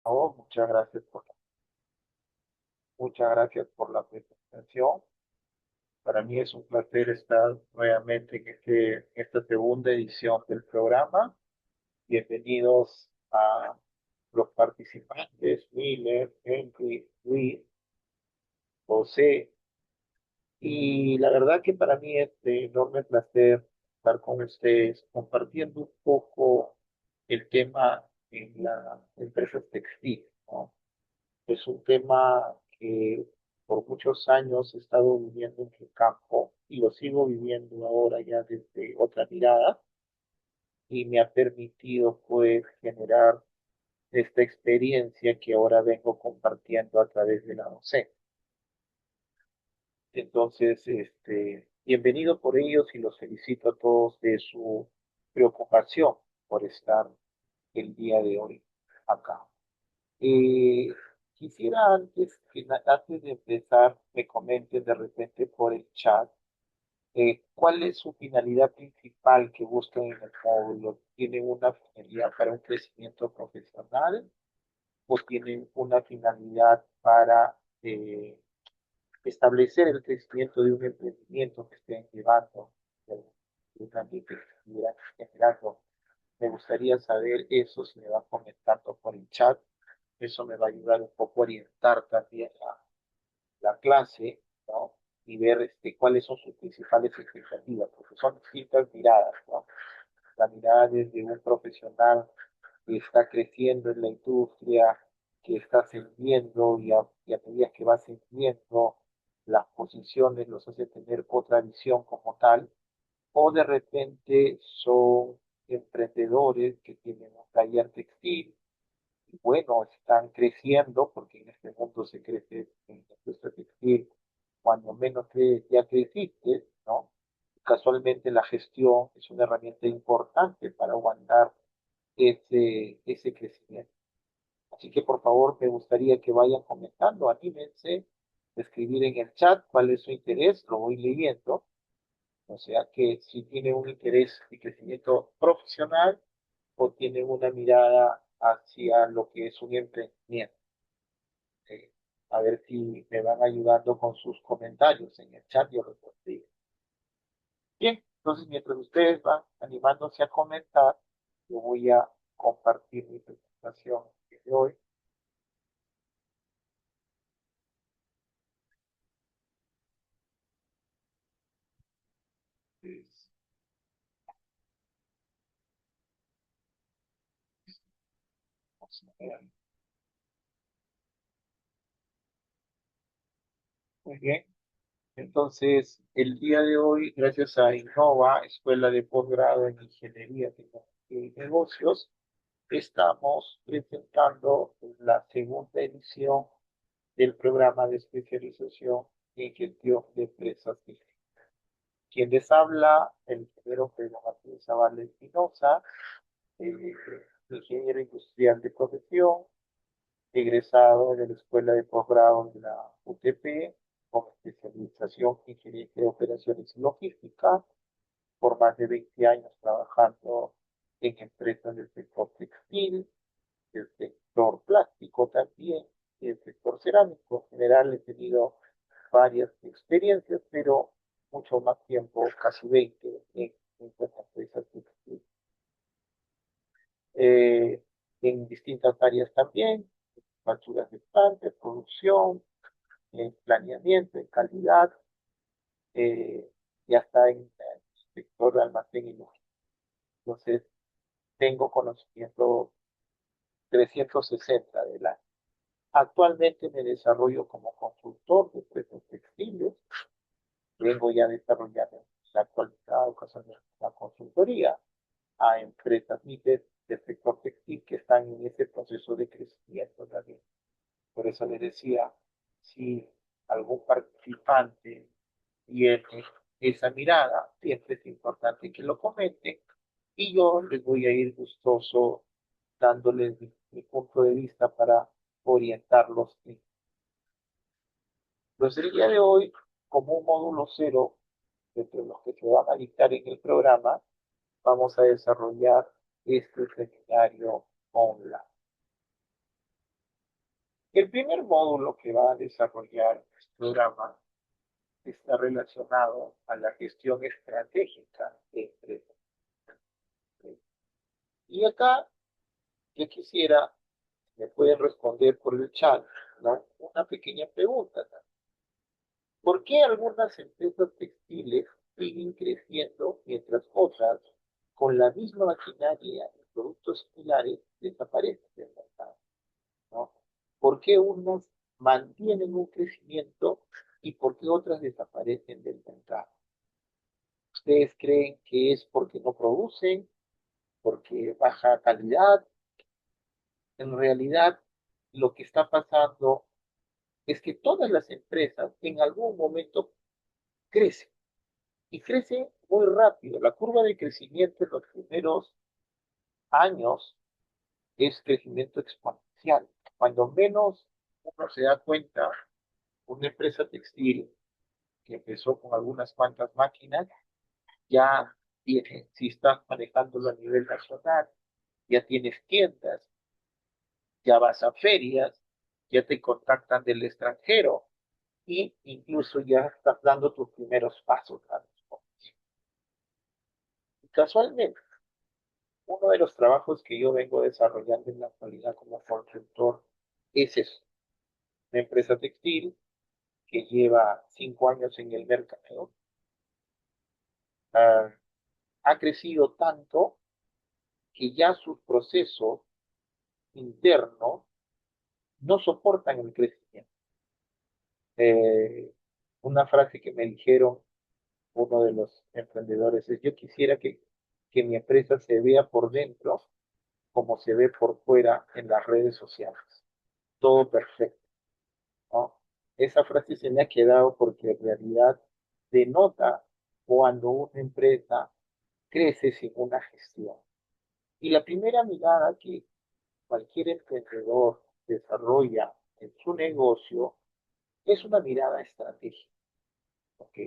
Oh, muchas gracias por la presentación. Para mí es un placer estar nuevamente en esta segunda edición del programa. Bienvenidos a los participantes, Miller, Henry, Luis, José. Y la verdad que para mí es de enorme placer estar con ustedes compartiendo un poco el tema en las empresas textiles, ¿no? Es un tema que por muchos años he estado viviendo en el campo y lo sigo viviendo ahora ya desde otra mirada y me ha permitido pues generar esta experiencia que ahora vengo compartiendo a través de la docencia. Entonces, bienvenido por ellos y los felicito a todos de su preocupación por estar el día de hoy acá. Eh, Quisiera antes de empezar, me comenten de repente por el chat, ¿cuál es su finalidad principal que buscan en el módulo? ¿Tienen una finalidad para un crecimiento profesional o tienen una finalidad para establecer el crecimiento de un emprendimiento que estén llevando de un ambiente que estuvieran generando? Me gustaría saber eso, si me va comentando por el chat. Eso me va a ayudar un poco a orientar también la clase, ¿no? Y ver cuáles son sus principales expectativas, porque son distintas miradas, ¿no? La mirada desde un profesional que está creciendo en la industria, que está ascendiendo y a medida que va ascendiendo, las posiciones los hace tener otra visión como tal, o de repente son emprendedores que tienen un taller textil y bueno, están creciendo porque en este mundo se crece en la industria textil. Cuando menos crees, ya creciste, ¿no? Casualmente la gestión es una herramienta importante para aguantar ese crecimiento. Así que por favor me gustaría que vayan comentando, anímense, escribir en el chat cuál es su interés, lo voy leyendo. O sea que si tiene un interés de crecimiento profesional o tiene una mirada hacia lo que es un emprendimiento. Eh, a ver si me van ayudando con sus comentarios en el chat, yo los consigo. Bien, entonces mientras ustedes van animándose a comentar, yo voy a compartir mi presentación de hoy. Pues, vamos a ver. Muy bien, entonces el día de hoy, gracias a Innova, Escuela de Posgrado en Ingeniería y Negocios, estamos presentando la segunda edición del programa de especialización en gestión de empresas. Quien les habla, el ingeniero Pedro Martínez Zavala Espinosa, eh, ingeniero industrial de profesión, egresado de la Escuela de Posgrado de la UTP, con especialización en Ingeniería de Operaciones y Logística, por más de 20 años trabajando en empresas del sector textil, del sector plástico también, y del sector cerámico. En general he tenido varias experiencias, pero mucho más tiempo, casi 20 en estas empresas textiles. Eh, en distintas áreas también, facturas de planta, producción, en planeamiento, en calidad, eh, y hasta en el sector de almacén y logística. Entonces, tengo conocimiento 360 del área. Actualmente me desarrollo como consultor de empresas textiles. Vengo ya desarrollando en la actualidad ocasionalmente la consultoría a empresas MIPES del sector textil que están en ese proceso de crecimiento también. Por eso les decía, si algún participante tiene esa mirada, siempre es importante que lo comenten y yo les voy a ir gustoso dándoles mi punto de vista para orientarlos. Pues el día de hoy, como un módulo cero, entre los que se van a dictar en el programa, vamos a desarrollar este seminario online. El primer módulo que va a desarrollar este programa está relacionado a la gestión estratégica de empresas. Y acá yo quisiera, me pueden responder por el chat, ¿no? Una pequeña pregunta. ¿Por qué algunas empresas textiles siguen creciendo mientras otras, con la misma maquinaria y productos similares, desaparecen del mercado? ¿No? ¿Por qué unas mantienen un crecimiento y por qué otras desaparecen del mercado? ¿Ustedes creen que es porque no producen, porque baja calidad? En realidad, lo que está pasando es que todas las empresas en algún momento crecen y crecen muy rápido. La curva de crecimiento en los primeros años es crecimiento exponencial. Cuando menos uno se da cuenta, una empresa textil que empezó con algunas cuantas máquinas, ya tiene, si estás manejándolo a nivel nacional, ya tienes tiendas, ya vas a ferias, ya te contactan del extranjero y incluso ya estás dando tus primeros pasos. Y casualmente, uno de los trabajos que yo vengo desarrollando en la actualidad como consultor es eso, una empresa textil que lleva 5 años en el mercado, ah, ha crecido tanto que ya sus procesos internos no soportan el crecimiento. Eh, una frase que me dijeron uno de los emprendedores es, yo quisiera que mi empresa se vea por dentro como se ve por fuera en las redes sociales. Todo perfecto, ¿no? Esa frase se me ha quedado porque en realidad denota cuando una empresa crece sin una gestión. Y la primera mirada que cualquier emprendedor desarrolla en su negocio es una mirada estratégica, ¿ok?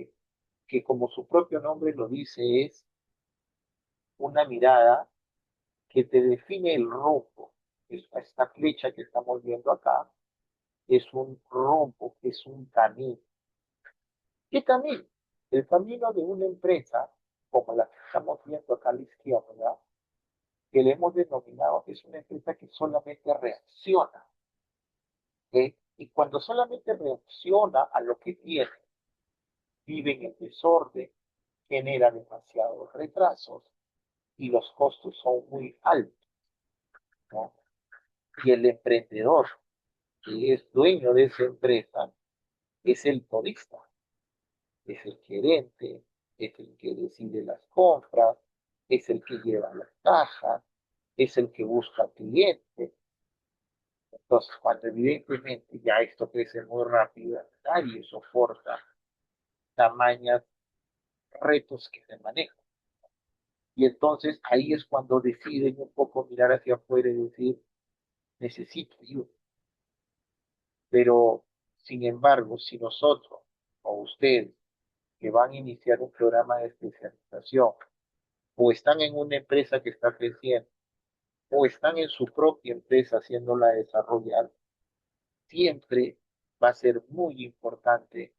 Que como su propio nombre lo dice, es una mirada que te define el rumbo. Esta flecha que estamos viendo acá es un rumbo, es un camino. ¿Qué camino? El camino de una empresa, como la que estamos viendo acá a la izquierda, que le hemos denominado que es una empresa que solamente reacciona. ¿Ok? Y cuando solamente reacciona a lo que tiene, vive en el desorden, genera demasiados retrasos y los costos son muy altos, ¿no? Y el emprendedor que es dueño de esa empresa es el todista, es el gerente, es el que decide las compras, es el que lleva las cajas, es el que busca clientes. Entonces, cuando evidentemente ya esto crece muy rápido, nadie soporta tamaños retos que se manejan. Y entonces ahí es cuando deciden un poco mirar hacia afuera y decir, necesito ayuda. Pero, sin embargo, si nosotros o ustedes que van a iniciar un programa de especialización o están en una empresa que está creciendo o están en su propia empresa haciéndola desarrollar, siempre va a ser muy importante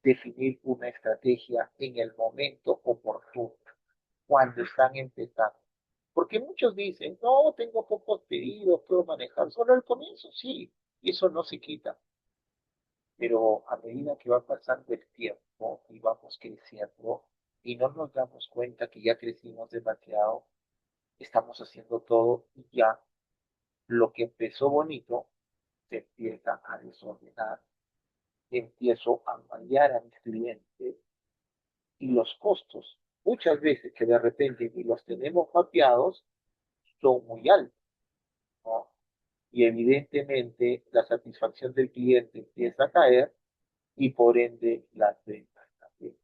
definir una estrategia en el momento oportuno, cuando están empezando. Porque muchos dicen, no, tengo pocos pedidos, puedo manejar solo al comienzo, sí, eso no se quita. Pero a medida que va pasando el tiempo y vamos creciendo y no nos damos cuenta que ya crecimos demasiado, estamos haciendo todo y ya lo que empezó bonito se empieza a desordenar, empiezo a fallar a mis clientes y los costos, muchas veces que de repente ni los tenemos mapeados, son muy altos, ¿no? Y evidentemente la satisfacción del cliente empieza a caer y por ende las ventas también.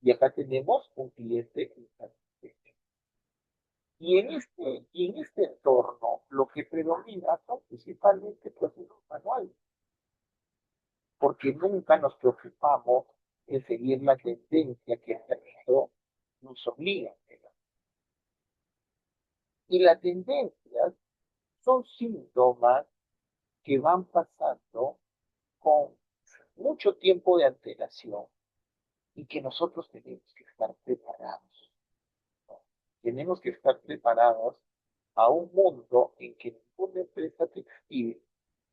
Y acá tenemos un cliente insatisfecho. Y en este entorno lo que predomina son principalmente procesos manuales, porque nunca nos preocupamos en seguir la tendencia que el mercado nos obliga a seguir. Y las tendencias son síntomas que van pasando con mucho tiempo de antelación y que nosotros tenemos que estar preparados, ¿no? Tenemos que estar preparados a un mundo en que ninguna empresa textil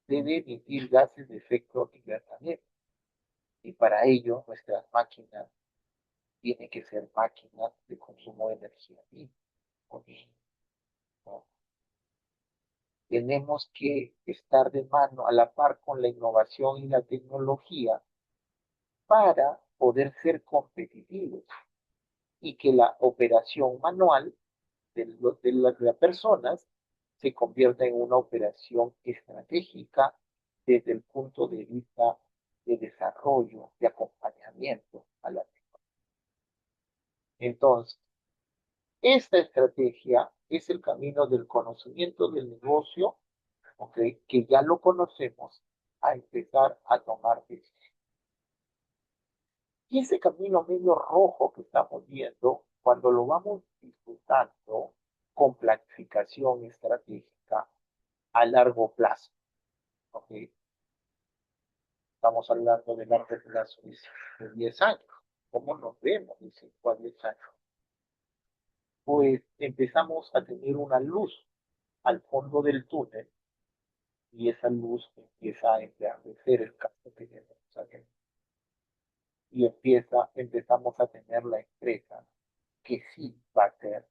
debe emitir gases de efecto invernadero. Y para ello, nuestras máquinas tienen que ser máquinas de consumo de energía mínimo, ¿no? Tenemos que estar de mano a la par con la innovación y la tecnología para poder ser competitivos y que la operación manual de las personas se convierta en una operación estratégica desde el punto de vista de desarrollo, de acompañamiento a la tecnología. Entonces, esta estrategia es el camino del conocimiento del negocio, ¿okay? Que ya lo conocemos, a empezar a tomar decisiones. Y ese camino medio rojo que estamos viendo, cuando lo vamos disfrutando con planificación estratégica a largo plazo, ¿ok? Estamos hablando de largo plazo de 10 años. ¿Cómo nos vemos de 5 a 10 años? Pues empezamos a tener una luz al fondo del túnel y esa luz empieza a enverdecer el campo que tenemos aquí. Y empezamos a tener la empresa que sí va a ser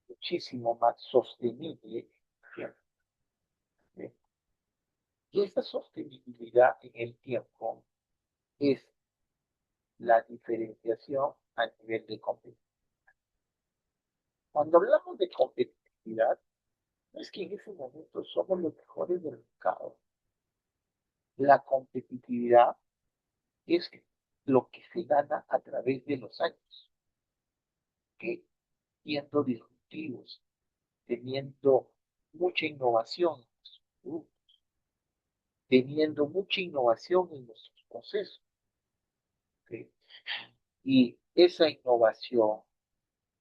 muchísimo más sostenible. ¿Sí? Y esa sostenibilidad en el tiempo es la diferenciación a nivel de competitividad. Cuando hablamos de competitividad, no es que en ese momento somos los mejores del mercado. La competitividad es lo que se gana a través de los años, que siendo disruptivos, teniendo mucha innovación en nuestros productos, teniendo mucha innovación en nuestros procesos. ¿Okay? Y esa innovación,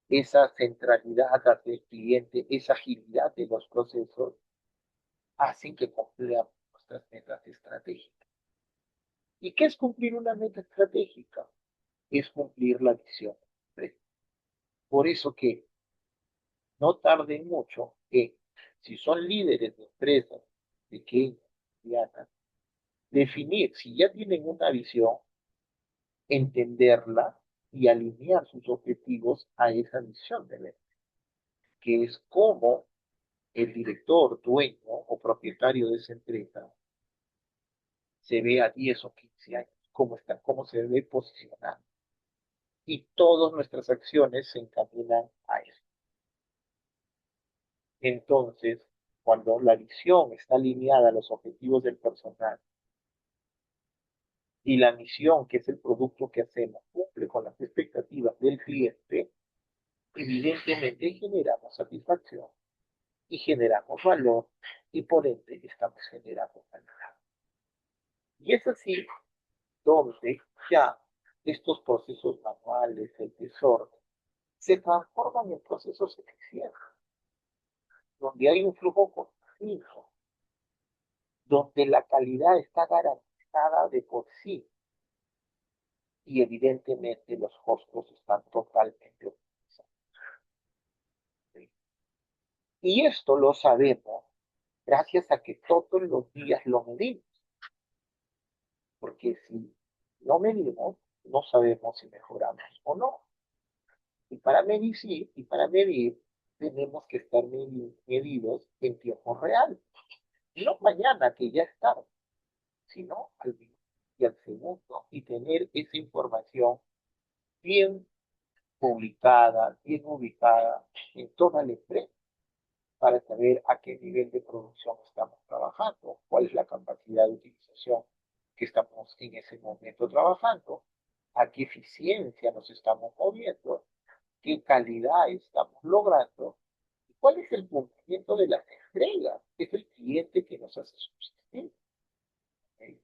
esa centralidad hacia el cliente, esa agilidad de los procesos, hacen que cumplamos nuestras metas estratégicas. ¿Y qué es cumplir una meta estratégica? Es cumplir la visión. Por eso que no tarden mucho que, si son líderes de empresas pequeñas, medianas, definir, si ya tienen una visión, entenderla y alinear sus objetivos a esa visión de la empresa, que es como el director, dueño o propietario de esa empresa se ve a 10 o 15 años, cómo está, cómo se ve posicionado. Y todas nuestras acciones se encaminan a eso. Entonces, cuando la visión está alineada a los objetivos del personal y la misión, que es el producto que hacemos, cumple con las expectativas del cliente, evidentemente generamos satisfacción y generamos valor y por ende estamos generando calidad. Y es así donde ya estos procesos manuales, el desorden, se transforman en procesos eficientes, donde hay un flujo continuo, donde la calidad está garantizada de por sí y evidentemente los costos están totalmente optimizados. ¿Sí? Y esto lo sabemos gracias a que todos los días lo medimos, porque si no medimos, no sabemos si mejoramos o no. Y para medir, tenemos que estar medidos en tiempo real. No mañana, que ya está, sino al minuto y al segundo. Y tener esa información bien publicada, bien ubicada en toda la empresa para saber a qué nivel de producción estamos trabajando, cuál es la capacidad de utilización que estamos en ese momento trabajando, a qué eficiencia nos estamos moviendo, qué calidad estamos logrando, y cuál es el cumplimiento de las entregas, que es el cliente que nos hace subsistir. ¿Okay?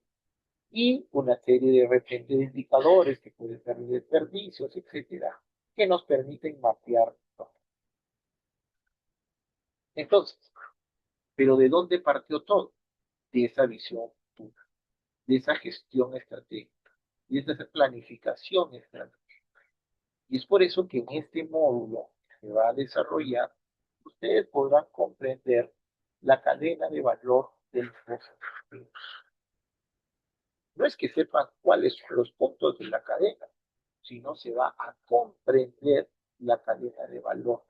Y una serie de repente de indicadores que pueden ser desperdicios, etcétera, que nos permiten mapear. Entonces, ¿pero de dónde partió todo? de esa visión futura, de esa gestión estratégica, de esa planificación estratégica. Y es por eso que en este módulo que se va a desarrollar, ustedes podrán comprender la cadena de valor de los procesos. No es que sepan cuáles son los puntos de la cadena, sino se va a comprender la cadena de valor.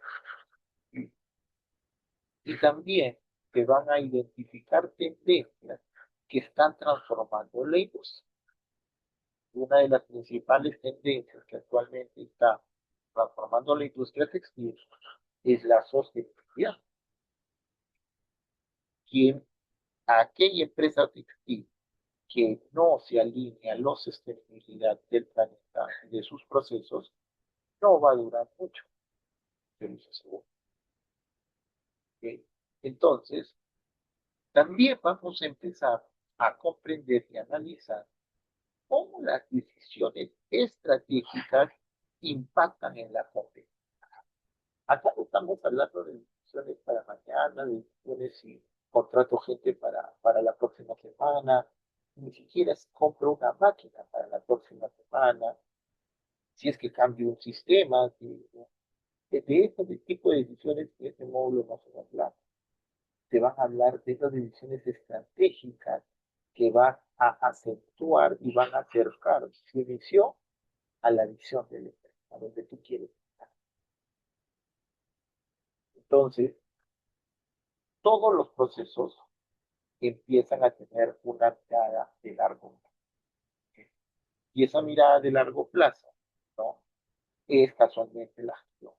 Y también se van a identificar tendencias que están transformando la industria. Una de las principales tendencias que actualmente está transformando la industria textil es la sostenibilidad. Quien aquella empresa textil que no se alinea a la sostenibilidad del planeta y de sus procesos no va a durar mucho, yo les aseguro. ¿Okay? Entonces, también vamos a empezar a comprender y analizar cómo las decisiones estratégicas impactan en la competencia. Acá no estamos hablando de decisiones para mañana, de decisiones si contrato gente para la próxima semana, ni siquiera si compro una máquina para la próxima semana, si es que cambio un sistema, de ese tipo de decisiones que este módulo no se va a hablar. Se van a hablar de esas decisiones estratégicas que van a acentuar y van a acercar su visión a la visión del empresa, a donde tú quieres estar. Entonces, todos los procesos empiezan a tener una mirada de largo plazo. Y esa mirada de largo plazo, ¿no? Es casualmente la gestión.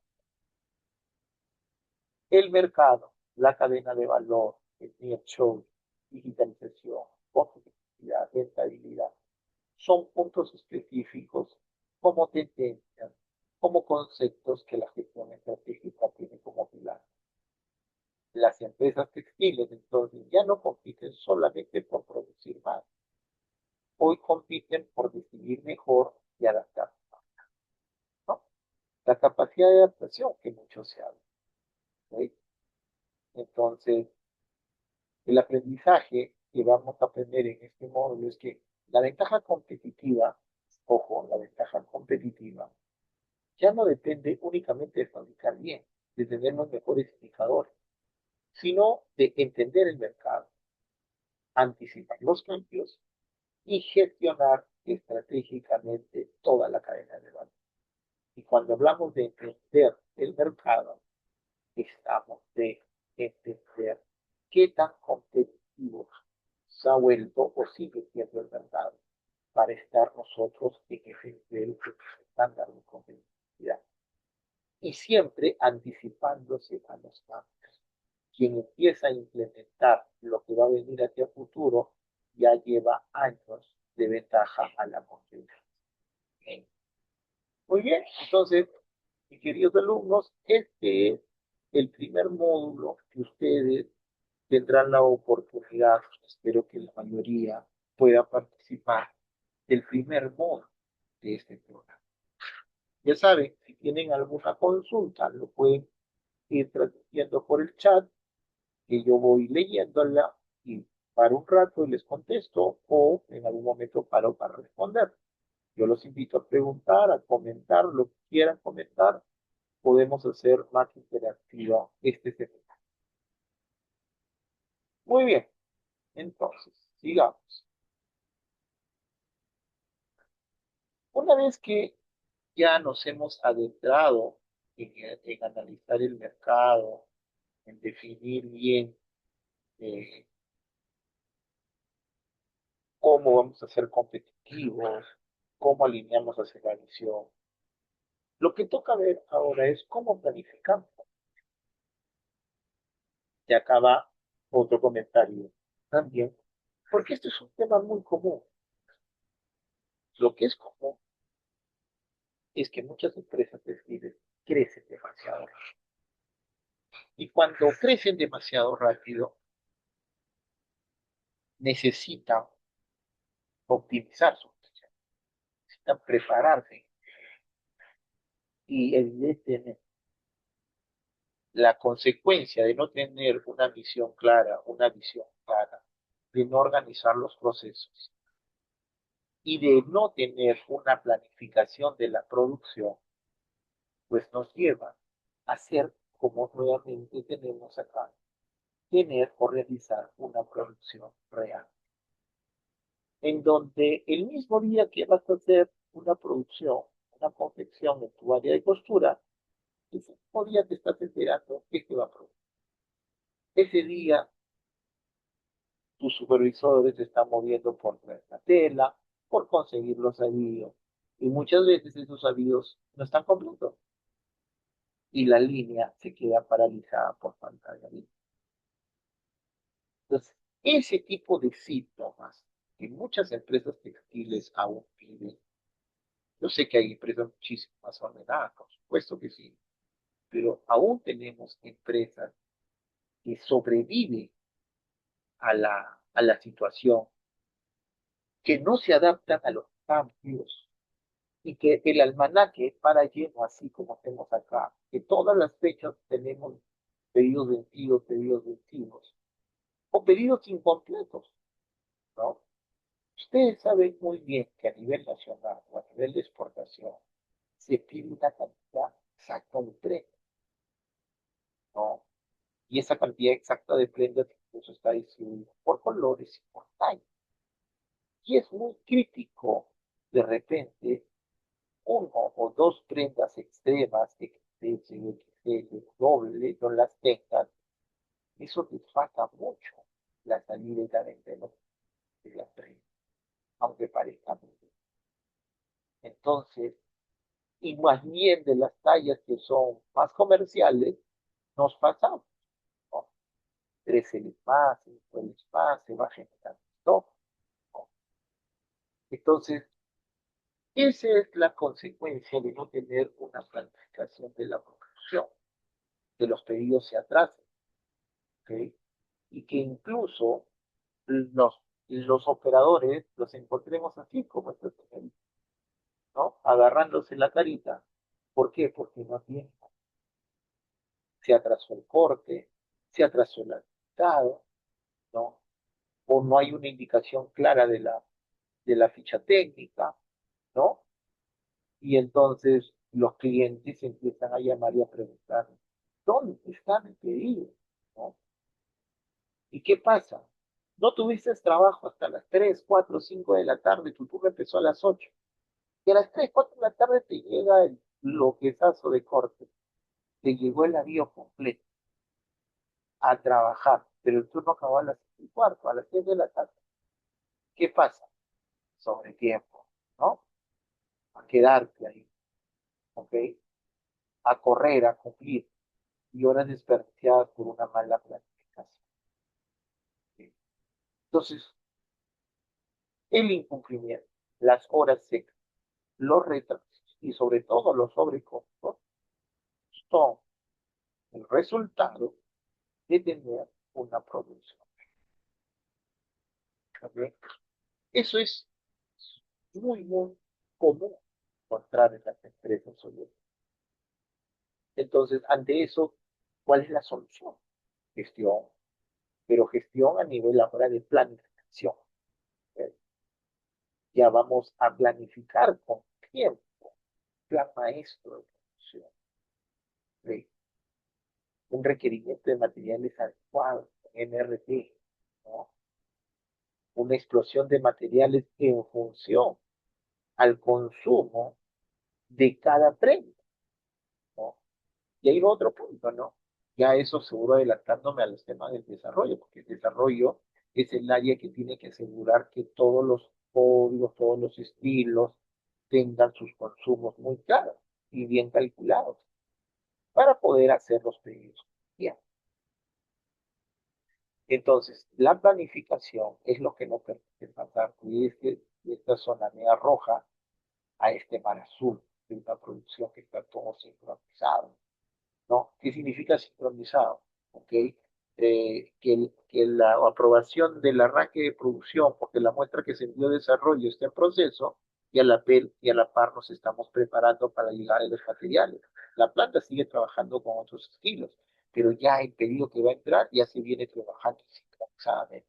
El mercado, la cadena de valor, el nearshoring, digitalización, competitividad, rentabilidad, son puntos específicos como tendencias, como conceptos que la gestión estratégica tiene como pilar. Las empresas textiles entonces ya no compiten solamente por producir más, hoy compiten por decidir mejor y adaptarse, ¿no? La capacidad de adaptación que mucho se habla, ¿sí? Entonces, el aprendizaje que vamos a aprender en este módulo es que la ventaja competitiva, ojo, la ventaja competitiva, ya no depende únicamente de fabricar bien, de tener los mejores indicadores, sino de entender el mercado, anticipar los cambios y gestionar estratégicamente toda la cadena de valor. Y cuando hablamos de entender el mercado, estamos de entender qué tan competitivo se ha vuelto o sigue siendo el mercado para estar nosotros en ese nivel estándar de competitividad. Y siempre anticipándose a los cambios. Quien empieza a implementar lo que va a venir hacia el futuro ya lleva años de ventaja a la competencia. Muy bien, entonces, mis queridos alumnos, este es el primer módulo que ustedes tendrán la oportunidad, espero que la mayoría pueda participar, del primer módulo de este programa. Ya saben, si tienen alguna consulta, lo pueden ir transmitiendo por el chat, que yo voy leyéndola y para un rato y les contesto, o en algún momento paro para responder. Yo los invito a preguntar, a comentar lo que quieran comentar. Podemos hacer más interactiva este seminario. Muy bien, entonces, sigamos. Una vez que ya nos hemos adentrado en analizar el mercado, en definir bien eh, cómo vamos a ser competitivos, cómo alineamos hacia la visión. Lo que toca ver ahora es cómo planificamos. Y acá va otro comentario también, porque este es un tema muy común. Lo que es común es que muchas empresas textiles crecen demasiado rápido. Y cuando crecen demasiado rápido, necesitan optimizar su producción, necesitan prepararse. Y evidentemente, la consecuencia de no tener una misión clara, una visión clara, de no organizar los procesos y de no tener una planificación de la producción, pues nos lleva a hacer como nuevamente tenemos acá, tener o realizar una producción real, en donde el mismo día que vas a hacer una producción, una confección en tu área de costura, ese mismo día te estás enterando que te va a producir. Ese día tus supervisores se están moviendo por traer la tela, por conseguir los avíos, y muchas veces esos avíos no están completos y la línea se queda paralizada por falta de avíos. Entonces, ese tipo de síntomas que muchas empresas textiles aún piden, yo sé que hay empresas muchísimo más ordenadas, por supuesto que sí, pero aún tenemos empresas que sobreviven a la situación, que no se adaptan a los cambios y que el almanaque para lleno, así como tenemos acá, que todas las fechas tenemos pedidos vencidos, o pedidos incompletos, ¿no? Ustedes saben muy bien que a nivel nacional o a nivel de exportación se pide una cantidad exacta de prendas, ¿no? Y esa cantidad exacta de prendas incluso está distribuida por colores y por tallas. Y es muy crítico de repente uno o dos prendas extremas, XS, XL, doble, no las tengan. Eso desfasa mucho la salida y la venta de la prenda, aunque parezca muy bien. Entonces, y más bien de las tallas que son más comerciales, nos pasamos, ¿no? 13 más, 5 más, se va generando stock, ¿no? Entonces, esa es la consecuencia de no tener una planificación de la producción, que los pedidos se atrasen, ¿ok? Y que incluso los operadores los encontremos así como estos, ¿no? Agarrándose la carita. ¿Por qué? Porque no tienen. Se atrasó el corte, se atrasó el resultado, ¿no? O no hay una indicación clara de la ficha técnica, ¿no? Y entonces los clientes empiezan a llamar y a preguntar, ¿dónde está mi pedido? ¿No? ¿Y qué pasa? No tuviste trabajo hasta las 3, 4, 5 de la tarde, tu turno empezó a las 8. Y a las 3, 4 de la tarde te llega el loquezazo de corte. Te llegó el avión completo a trabajar, pero el turno acabó a las 5 y cuarto, a las 6 de la tarde. ¿Qué pasa? Sobre tiempo, ¿no? A quedarte ahí, ¿ok? A correr, a cumplir, y horas desperdiciadas por una mala planificación. ¿Sí? Entonces, el incumplimiento, las horas secas, los retrasos y sobre todo los sobrecostos son el resultado de tener una producción. ¿Ok? Eso es muy, muy común encontrar en las empresas hoy en día. Entonces, ante eso, ¿cuál es la solución? Gestión, pero gestión a nivel ahora de planificación. ¿Ok? Ya vamos a planificar con tiempo, plan maestro de producción. ¿Ok? Un requerimiento de materiales adecuados, MRT, ¿no? Una explosión de materiales en función al consumo de cada prenda, ¿no? Y ahí va otro punto, ¿no? Ya eso seguro adelantándome a los temas del desarrollo, porque el desarrollo es el área que tiene que asegurar que todos los códigos, todos los estilos tengan sus consumos muy claros y bien calculados para poder hacer los pedidos. Bien. Entonces, la planificación es lo que nos permite pasar de esta zona media roja a este mar azul, de una producción que está todo sincronizado, ¿no? ¿Qué significa sincronizado? ¿Ok? Que la aprobación del arranque de producción, porque la muestra que se envió de desarrollo está en proceso, y a la par nos estamos preparando para llegar a los materiales. La planta sigue trabajando con otros estilos, pero ya el pedido que va a entrar ya se viene trabajando sincronizadamente.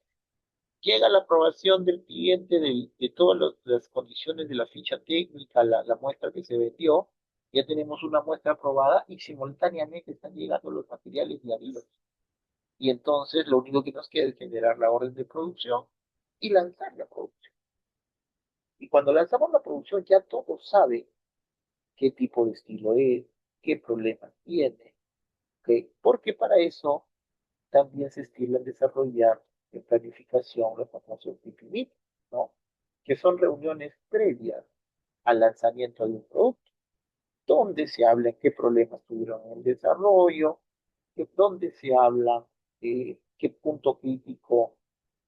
llega la aprobación del cliente de todas las condiciones de la ficha técnica, la muestra que se vendió, ya tenemos una muestra aprobada y simultáneamente están llegando los materiales de avión. Y entonces lo único que nos queda es generar la orden de producción y lanzar la producción. Y cuando lanzamos la producción ya todo sabe qué tipo de estilo es, qué problemas tiene, ¿ok? Porque para eso también se estila en desarrollar en planificación la formación PPP, ¿no? Que son reuniones previas al lanzamiento de un producto, donde se habla qué problemas tuvieron en el desarrollo, donde se habla qué punto crítico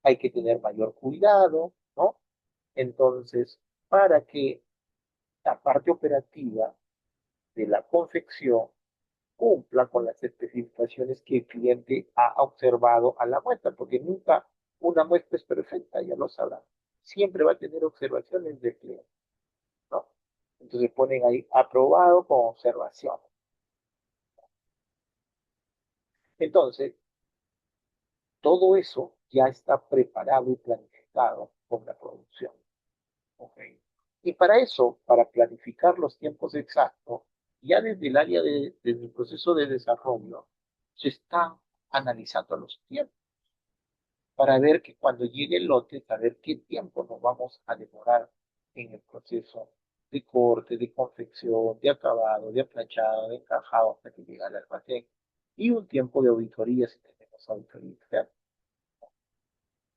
hay que tener mayor cuidado, ¿no? Entonces, para que la parte operativa de la confección cumpla con las especificaciones que el cliente ha observado a la muestra, porque nunca una muestra es perfecta, ya lo sabrán. Siempre va a tener observaciones del cliente, ¿no? Entonces ponen ahí aprobado con observación. Entonces, todo eso ya está preparado y planificado con la producción. ¿Ok? Y para eso, para planificar los tiempos exactos, ya desde el área desde el proceso de desarrollo, se están analizando los tiempos para ver que cuando llegue el lote, saber qué tiempo nos vamos a demorar en el proceso de corte, de confección, de acabado, de aplanchado, de encajado hasta que llegue al almacén y un tiempo de auditoría si tenemos auditoría externa.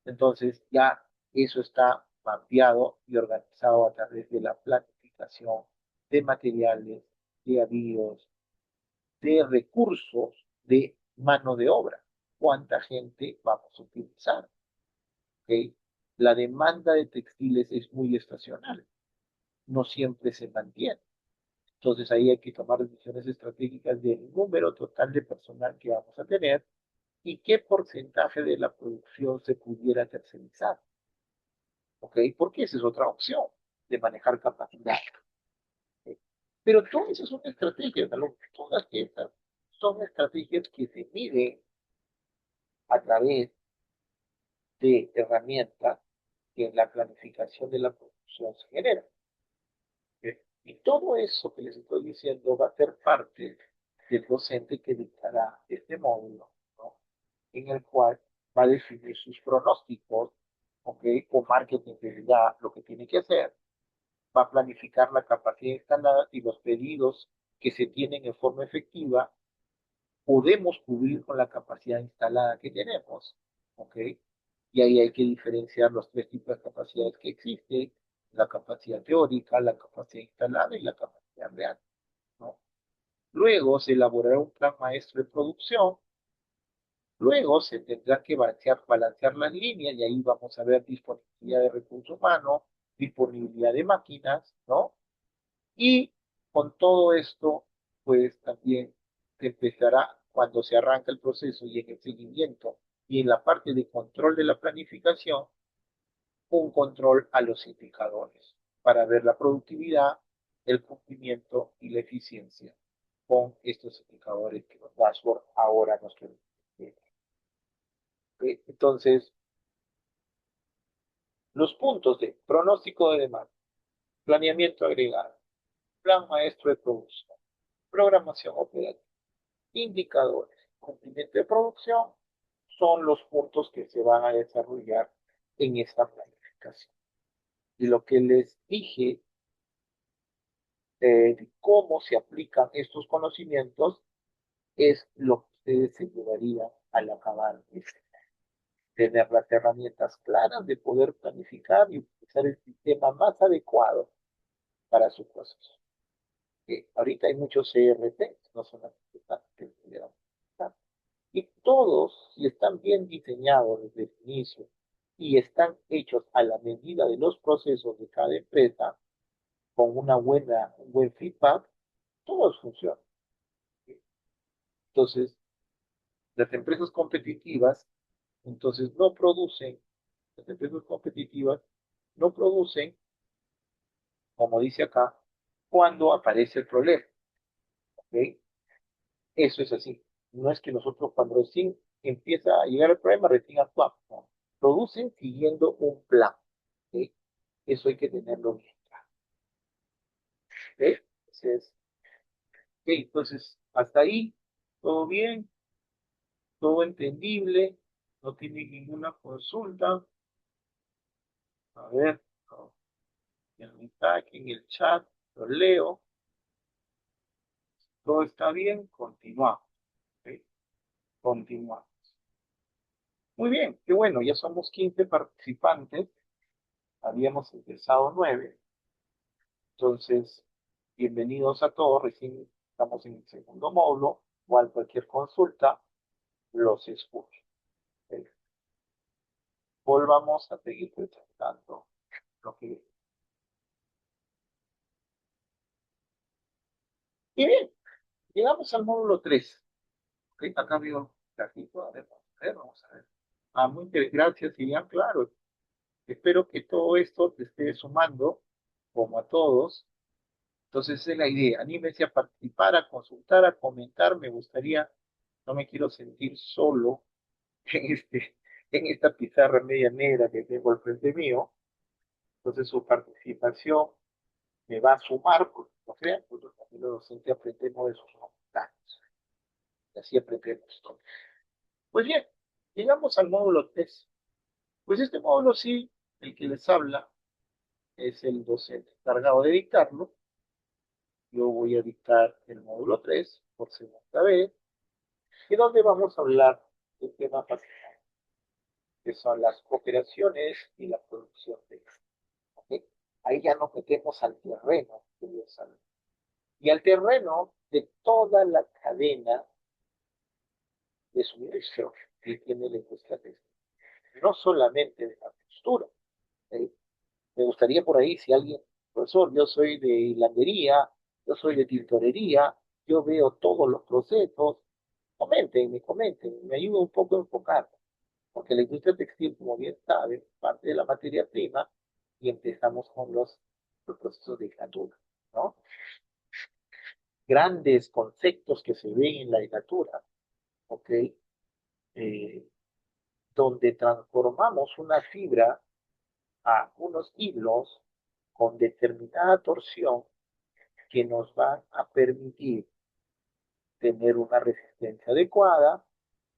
Entonces ya eso está mapeado y organizado a través de la planificación de materiales, de avíos, de recursos, de mano de obra. ¿Cuánta gente vamos a utilizar? ¿Okay? La demanda de textiles es muy estacional, no siempre se mantiene. Entonces ahí hay que tomar decisiones estratégicas del número total de personal que vamos a tener y qué porcentaje de la producción se pudiera tercerizar. ¿Ok? Porque esa es otra opción de manejar capacidad. ¿Ok? Pero todas esas son estrategias, ¿no? Todas estas son estrategias que se miden a través de herramientas que en la planificación de la producción se generan. Y todo eso que les estoy diciendo va a ser parte del docente que dictará este módulo, ¿no? En el cual va a definir sus pronósticos, ¿ok? O marketing de ya lo que tiene que hacer, va a planificar la capacidad instalada y los pedidos que se tienen en forma efectiva, podemos cubrir con la capacidad instalada que tenemos, ¿ok? Y ahí hay que diferenciar los tres tipos de capacidades que existen, la capacidad teórica, la capacidad instalada y la capacidad real, ¿no? Luego se elaborará un plan maestro de producción, luego se tendrá que balancear las líneas y ahí vamos a ver disponibilidad de recursos humanos, disponibilidad de máquinas, ¿no? Y con todo esto, pues también se empezará, cuando se arranca el proceso y en el seguimiento y en la parte de control de la planificación, un control a los indicadores para ver la productividad, el cumplimiento y la eficiencia con estos indicadores que los dashboard ahora nos permiten. Entonces, los puntos de pronóstico de demanda, planeamiento agregado, plan maestro de producción, programación operativa, indicadores, cumplimiento de producción, son los puntos que se van a desarrollar en esta planificación. Y lo que les dije de cómo se aplican estos conocimientos es lo que ustedes se llevarían al acabar este. Tener las herramientas claras de poder planificar y utilizar el sistema más adecuado para su proceso. Ahorita hay muchos CRT, no son las que pudieran utilizar. Y todos, si están bien diseñados desde el inicio y están hechos a la medida de los procesos de cada empresa, con un buen feedback, todos funcionan. Entonces, las empresas competitivas, entonces no producen, las empresas competitivas no producen, como dice acá, cuando aparece el problema. ¿Ok? Eso es así. No es que nosotros cuando recién empieza a llegar el problema, recién actuamos. ¿No? producen siguiendo un plan. ¿Ok? Eso hay que tenerlo bien claro. ¿Ok? Entonces, ok, entonces, hasta ahí, todo bien, todo entendible, no tiene ninguna consulta. A ver, no, ya está aquí en el chat, lo leo, todo está bien, continuamos. ¿Ok? Continuamos. Muy bien, qué bueno, ya somos 15 participantes, habíamos empezado 9, entonces, bienvenidos a todos, recién estamos en el segundo módulo, igual cualquier consulta, los escucho. ¿Ok? Volvamos a seguir presentando lo que... Y bien, llegamos al módulo 3. ¿Ok? Acá veo un gráfico, a ver, vamos a ver. Ah, muy bien, gracias, Ilian, claro. Espero que todo esto te esté sumando, como a todos. Entonces, esa es la idea. Anímense a participar, a consultar, a comentar. Me gustaría, no me quiero sentir solo en, en esta pizarra media negra que tengo al frente mío. Entonces, su participación me va a sumar, porque no crean, nosotros también los docentes aprendemos de sus resultados. Y así aprendemos todo. Pues bien, llegamos al módulo 3. Pues este módulo sí, el que les habla es el docente encargado de dictarlo. Yo voy a dictar el módulo 3 por segunda vez, y donde vamos a hablar del tema fascinante, que son las operaciones y la producción de texto. ¿Ok? Ahí ya nos metemos al terreno, queridos amigos, y al terreno de toda la cadena de suministro que tiene la industria textil, no solamente de la textura. ¿Ok? Me gustaría por ahí, si alguien, profesor, yo soy de hilandería, yo soy de tintorería, yo veo todos los procesos, comenten, me ayuda un poco a enfocar, porque la industria textil, como bien saben, parte de la materia prima y empezamos con los procesos de hilatura, ¿no? Grandes conceptos que se ven en la hilatura, ¿ok? Eh, donde transformamos una fibra a unos hilos con determinada torsión que nos van a permitir tener una resistencia adecuada,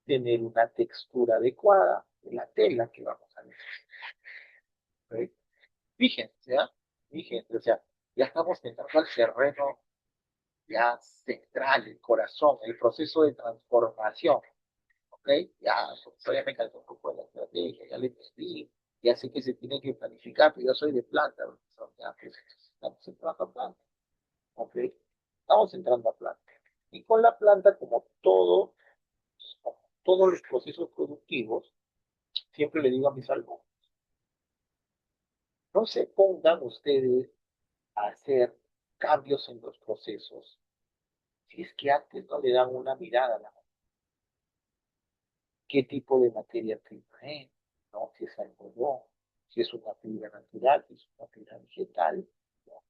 tener una textura adecuada de la tela que vamos a necesitar. ¿Ok? Fíjense, ¿eh? Fíjense, o sea, ya estamos entrando al terreno ya central, el corazón, el proceso de transformación. ¿Ok? Ya, pues, ya me calentó un poco de la estrategia, ya le entendí, ya sé que se tiene que planificar, pero yo soy de planta, ya, pues, estamos entrando a planta. ¿Ok? Estamos entrando a planta. Y con la planta, como todos los procesos productivos, siempre le digo a mis alumnos, no se pongan ustedes a hacer cambios en los procesos si es que antes no le dan una mirada a la qué tipo de materia prima es, ¿no? Si es algodón, si es una fibra natural, si es una fibra vegetal, ¿no?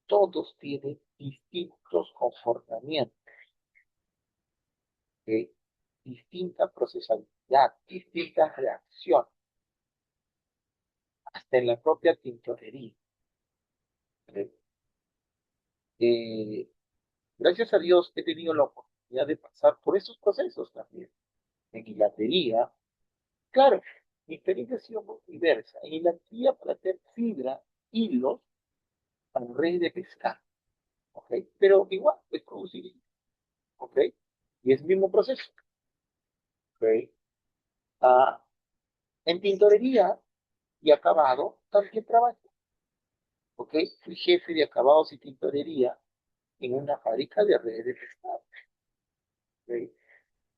Todos tienen distintos comportamientos, ¿ok? Distinta procesabilidad, distintas reacciones, hasta en la propia tintorería. ¿Ok? Eh, Gracias a Dios he tenido la oportunidad de pasar por esos procesos también. En hilatería, claro, mi experiencia ha sido muy diversa. En hilatería para hacer fibra, hilos, para redes de pescar, ¿ok? Pero igual es producir, ¿ok? Y es el mismo proceso, ¿ok? Ah, en tintorería y acabado también trabajo, ¿ok? Fui jefe de acabados y tintorería en una fábrica de redes de pescado, ¿ok?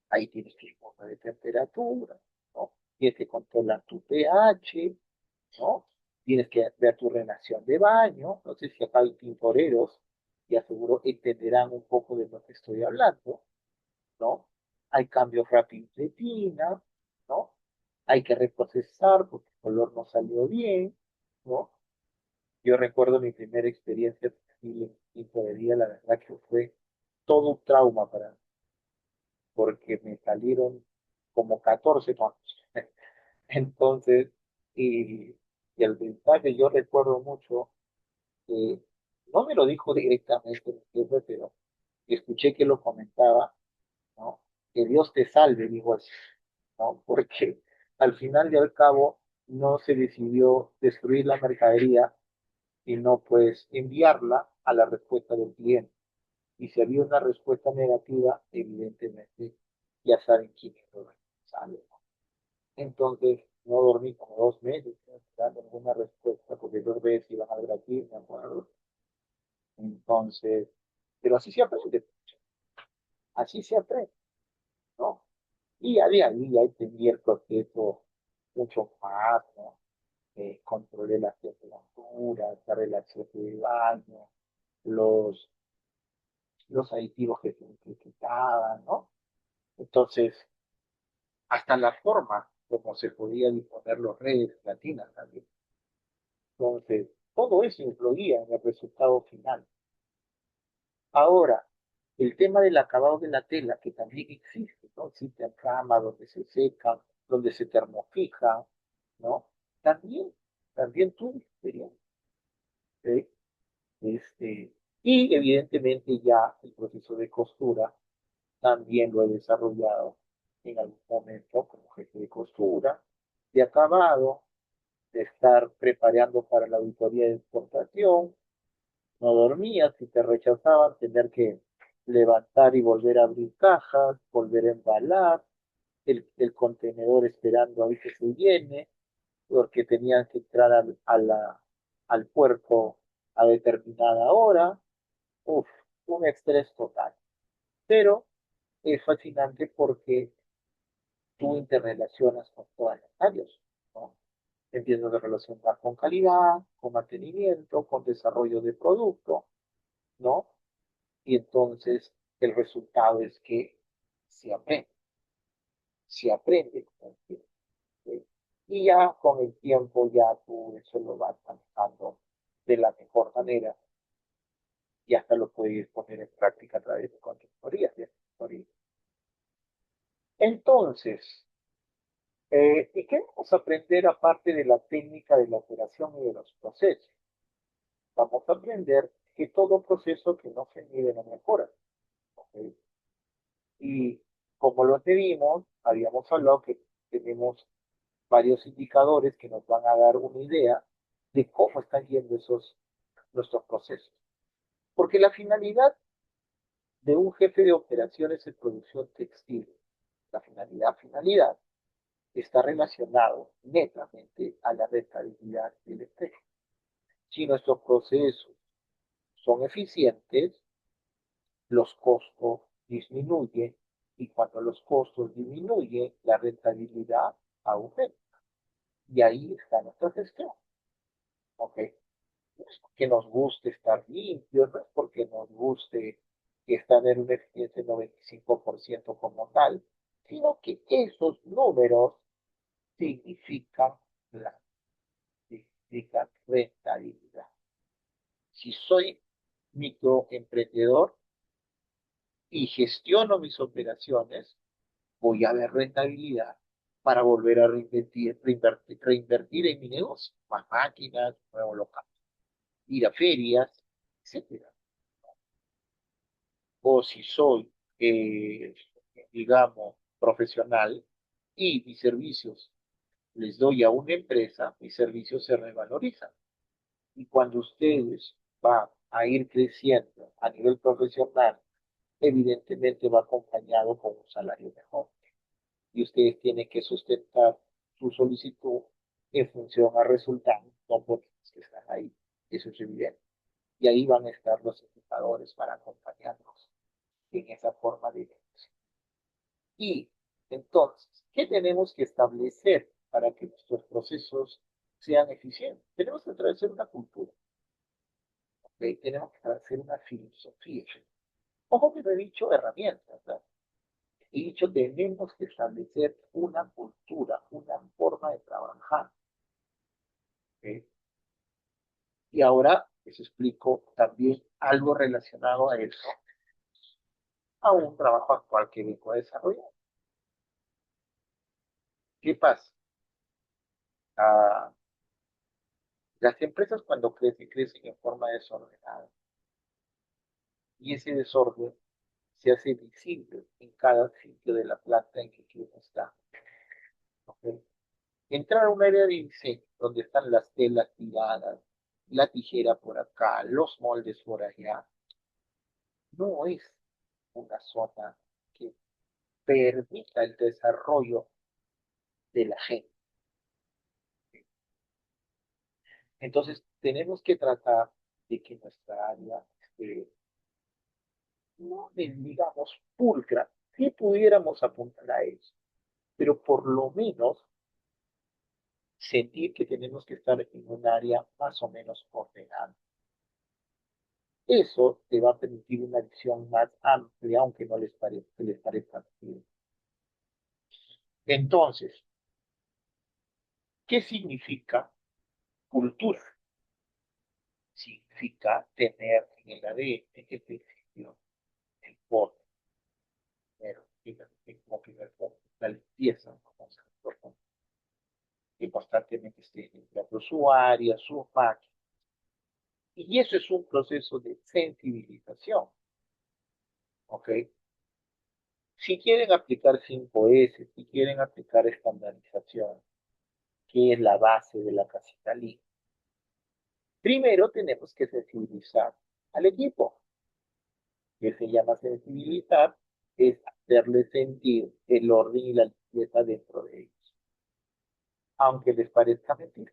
Ahí tienes que ir de temperatura, ¿no? Tienes que controlar tu pH, ¿no? Tienes que ver tu relación de baño. No sé si acá hay tintoreros, y aseguro entenderán un poco de lo que estoy hablando, ¿no? Hay cambios rápidos de tina, ¿no? Hay que reprocesar porque el color no salió bien, ¿no? Yo recuerdo mi primera experiencia textil en tintorería, la verdad que fue todo un trauma para mí, porque me salieron como 14 tonos. Entonces, y el mensaje yo recuerdo mucho, eh, no me lo dijo directamente mi jefe, pero escuché que lo comentaba, ¿no? Que Dios te salve, dijo así, ¿no? Porque al final y al cabo no se decidió destruir la mercadería, sino pues enviarla a la respuesta del cliente. Y si había una respuesta negativa, evidentemente ya saben quién es el responsable, ¿no? Entonces, no dormí como 2 meses esperando alguna respuesta, porque 2 veces iban a ver aquí, me acuerdo. Entonces, pero así se aprende, ¿no? Y ya de ahí ya entendí el proceso mucho más, ¿no? Controlé las temperaturas, la relación de baño, los, los aditivos que se necesitaban, ¿no? Entonces, hasta la forma como se podía disponer los redes latinas también. Entonces, todo eso influía en el resultado final. Ahora, el tema del acabado de la tela, que también existe, ¿no? Existen ramas donde se secan, donde se termofija, ¿no? También, también tuve experiencia, ¿sí? Y evidentemente ya el proceso de costura también lo he desarrollado en algún momento como jefe de costura, de acabado, de estar preparando para la auditoría de exportación, no dormías, si te rechazaban, tener que levantar y volver a abrir cajas, volver a embalar, el contenedor esperando a ver que se llene, porque tenían que entrar al puerto a determinada hora. Uf, un estrés total. Pero es fascinante porque tú interrelacionas con todas las áreas, ¿no? Empiezas a relacionar con calidad, con mantenimiento, con desarrollo de producto, ¿no? Y entonces el resultado es que se aprende, se aprende con el tiempo, ¿sí? Y ya con el tiempo ya tú eso lo vas manejando de la mejor manera y hasta lo puedes poner en práctica a través de consultorías, de asesorías. Entonces, ¿y qué vamos a aprender aparte de la técnica de la operación y de los procesos? Vamos a aprender que todo proceso que no se mide no mejora, ¿ok? Y como lo medimos, habíamos hablado que tenemos varios indicadores que nos van a dar una idea de cómo están yendo nuestros procesos. Porque la finalidad de un jefe de operaciones en producción textil, la finalidad, está relacionado netamente a la rentabilidad del empleo. Si nuestros procesos son eficientes, los costos disminuyen y cuando los costos disminuyen, la rentabilidad aumenta. Y ahí está nuestra gestión. ¿Ok? No es porque nos guste estar limpios, no es porque nos guste estar en una eficiencia del 95% como tal, sino que esos números significan plan, significan rentabilidad. Si soy microemprendedor y gestiono mis operaciones, voy a ver rentabilidad para volver a reinvertir en mi negocio, más máquinas, nuevo local, ir a ferias, etcétera. O si soy, digamos, profesional y mis servicios les doy a una empresa, mis servicios se revalorizan. Y cuando ustedes van a ir creciendo a nivel profesional, evidentemente va acompañado con un salario mejor. Y ustedes tienen que sustentar su solicitud en función a resultados, no por los que están ahí. Eso es evidente. Y ahí van a estar los indicadores para acompañarnos en esa forma de negocio. Y entonces, ¿qué tenemos que establecer para que nuestros procesos sean eficientes? Tenemos que establecer una cultura, ¿ok? Tenemos que establecer una filosofía. Ojo que no he dicho herramientas, ¿verdad? He dicho tenemos que establecer una cultura, una forma de trabajar, ¿ok? Y ahora les explico también algo relacionado a eso, a un trabajo actual que vengo a desarrollar. ¿Qué pasa? Ah, las empresas cuando crecen, crecen en forma desordenada. Y ese desorden se hace visible en cada sitio de la planta en que uno está. ¿Ok? Entrar a un área de diseño donde están las telas tiradas, la tijera por acá, los moldes por allá, no es una zona que permita el desarrollo de la gente. Entonces, tenemos que tratar de que nuestra área esté, no digamos, pulcra, si pudiéramos apuntar a eso, pero por lo menos sentir que tenemos que estar en un área más o menos ordenada. Eso te va a permitir una visión más amplia, aunque no les parezca bien. Entonces, ¿qué significa cultura? Significa tener en el ADN el principio, el orden, como primer punto, la limpieza, como segundo punto, que constantemente esté limpiando su área, su máquina. Y eso es un proceso de sensibilización, ¿ok? Si quieren aplicar 5S, si quieren aplicar estandarización, que es la base de la casita Lean, primero tenemos que sensibilizar al equipo, que se llama sensibilizar, es hacerle sentir el orden y la limpieza dentro de ellos, aunque les parezca mentira.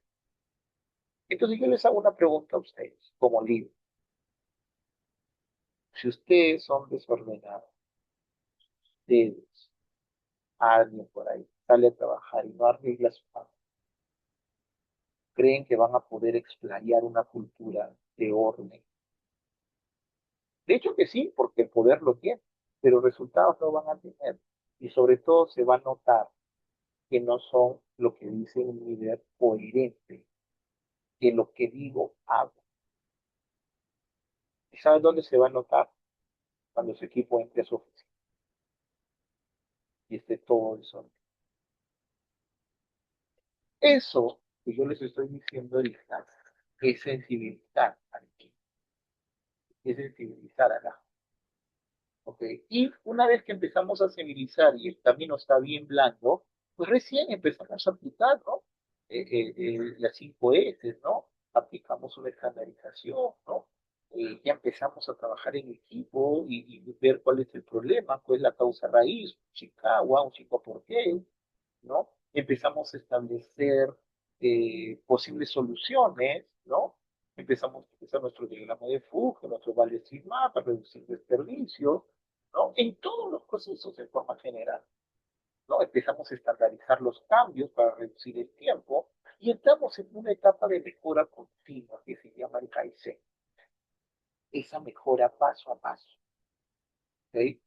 Entonces yo les hago una pregunta a ustedes, como líder. Si ustedes son desordenados, ustedes, alguien por ahí, sale a trabajar y no arregla su casa, creen que van a poder explayar una cultura de orden. De hecho que sí, porque el poder lo tiene, pero resultados no van a tener. Y sobre todo se va a notar que no son lo que dice un líder coherente, que lo que digo hago. ¿Y saben dónde se va a notar? Cuando su equipo entre a su oficina y esté todo eso. Eso que yo les estoy diciendo ahorita es sensibilizar al equipo, es sensibilizar a la. ¿Ok? Y una vez que empezamos a sensibilizar y el camino está bien blando, pues recién empezamos a aplicar, ¿no? Las 5S, ¿no? Aplicamos una estandarización, ¿no? Ya empezamos a trabajar en equipo y ver cuál es el problema, cuál es la causa raíz, un Chicago, un chico por qué, ¿no? Empezamos a establecer posibles soluciones, ¿no? Empezamos a utilizar nuestro diagrama de flujo, nuestro vale sigma para reducir desperdicios, ¿no? En todos los procesos de forma general, ¿no? Empezamos a estandarizar los cambios para reducir el tiempo y entramos en una etapa de mejora continua que se llama el Kaizen. Esa mejora paso a paso, ¿ok?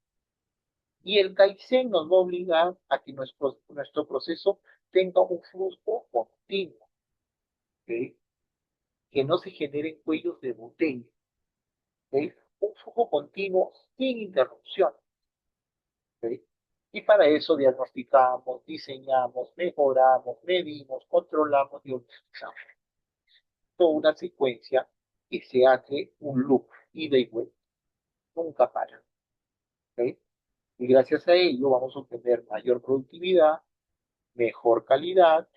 Y el Kaizen nos va a obligar a que nuestro proceso tenga un flujo continuo, ¿ok? Que no se generen cuellos de botella, ¿ok? Un flujo continuo sin interrupción, ¿ok? Y para eso diagnosticamos, diseñamos, mejoramos, medimos, controlamos y optimizamos. Toda una secuencia que se hace un loop, ida y vuelta, nunca para, ¿ok? Y gracias a ello vamos a obtener mayor productividad, mejor calidad,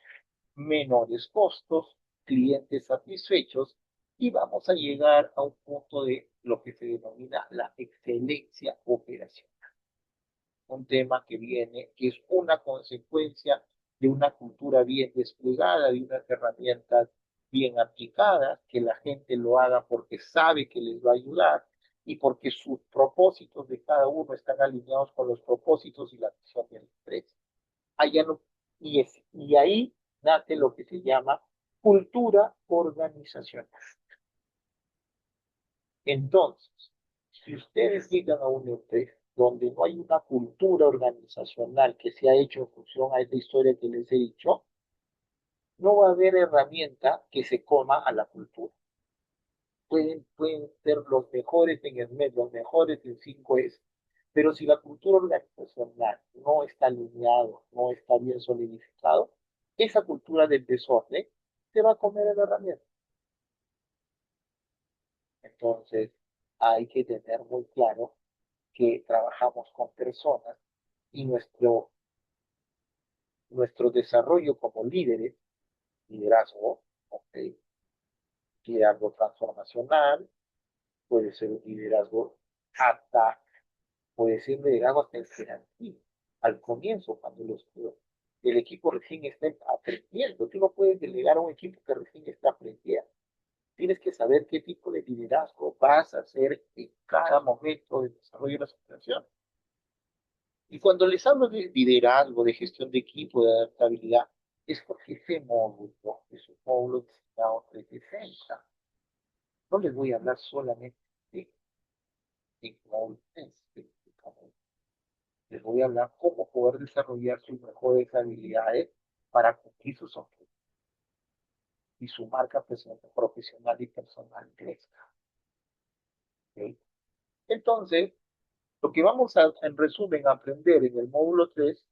menores costos, clientes satisfechos y vamos a llegar a un punto de lo que se denomina la excelencia operacional. Un tema que viene, que es una consecuencia de una cultura bien desplegada, de unas herramientas bien aplicadas, que la gente lo haga porque sabe que les va a ayudar y porque sus propósitos de cada uno están alineados con los propósitos y la visión de la empresa. Allá no, y ahí nace lo que se llama cultura organizacional. Entonces, si ustedes llegan a una empresa donde no hay una cultura organizacional que se ha hecho en función a esta historia que les he dicho, no va a haber herramienta que se coma a la cultura. Pueden ser los mejores en el mes, los mejores en 5S, pero si la cultura organizacional no está alineado, no está bien solidificado, esa cultura del desorden se va a comer a la herramienta. Entonces, hay que tener muy claro que trabajamos con personas y nuestro desarrollo como líderes, liderazgo, ¿ok? Liderazgo transformacional, puede ser un liderazgo hasta, puede ser un liderazgo hasta en al comienzo, cuando el equipo recién está aprendiendo. Tú no puedes delegar a un equipo que recién está aprendiendo. Tienes que saber qué tipo de liderazgo vas a hacer en cada momento de desarrollo de la operación. Y cuando les hablo de liderazgo, de gestión de equipo, de adaptabilidad, es porque ese módulo es un módulo diseñado 360. No les voy a hablar solamente de módulo 360. Les voy a hablar cómo poder desarrollar sus mejores habilidades para cumplir sus objetivos y su marca profesional y personal crezca. ¿Okay? Entonces, lo que vamos a, en resumen, a aprender en el módulo 3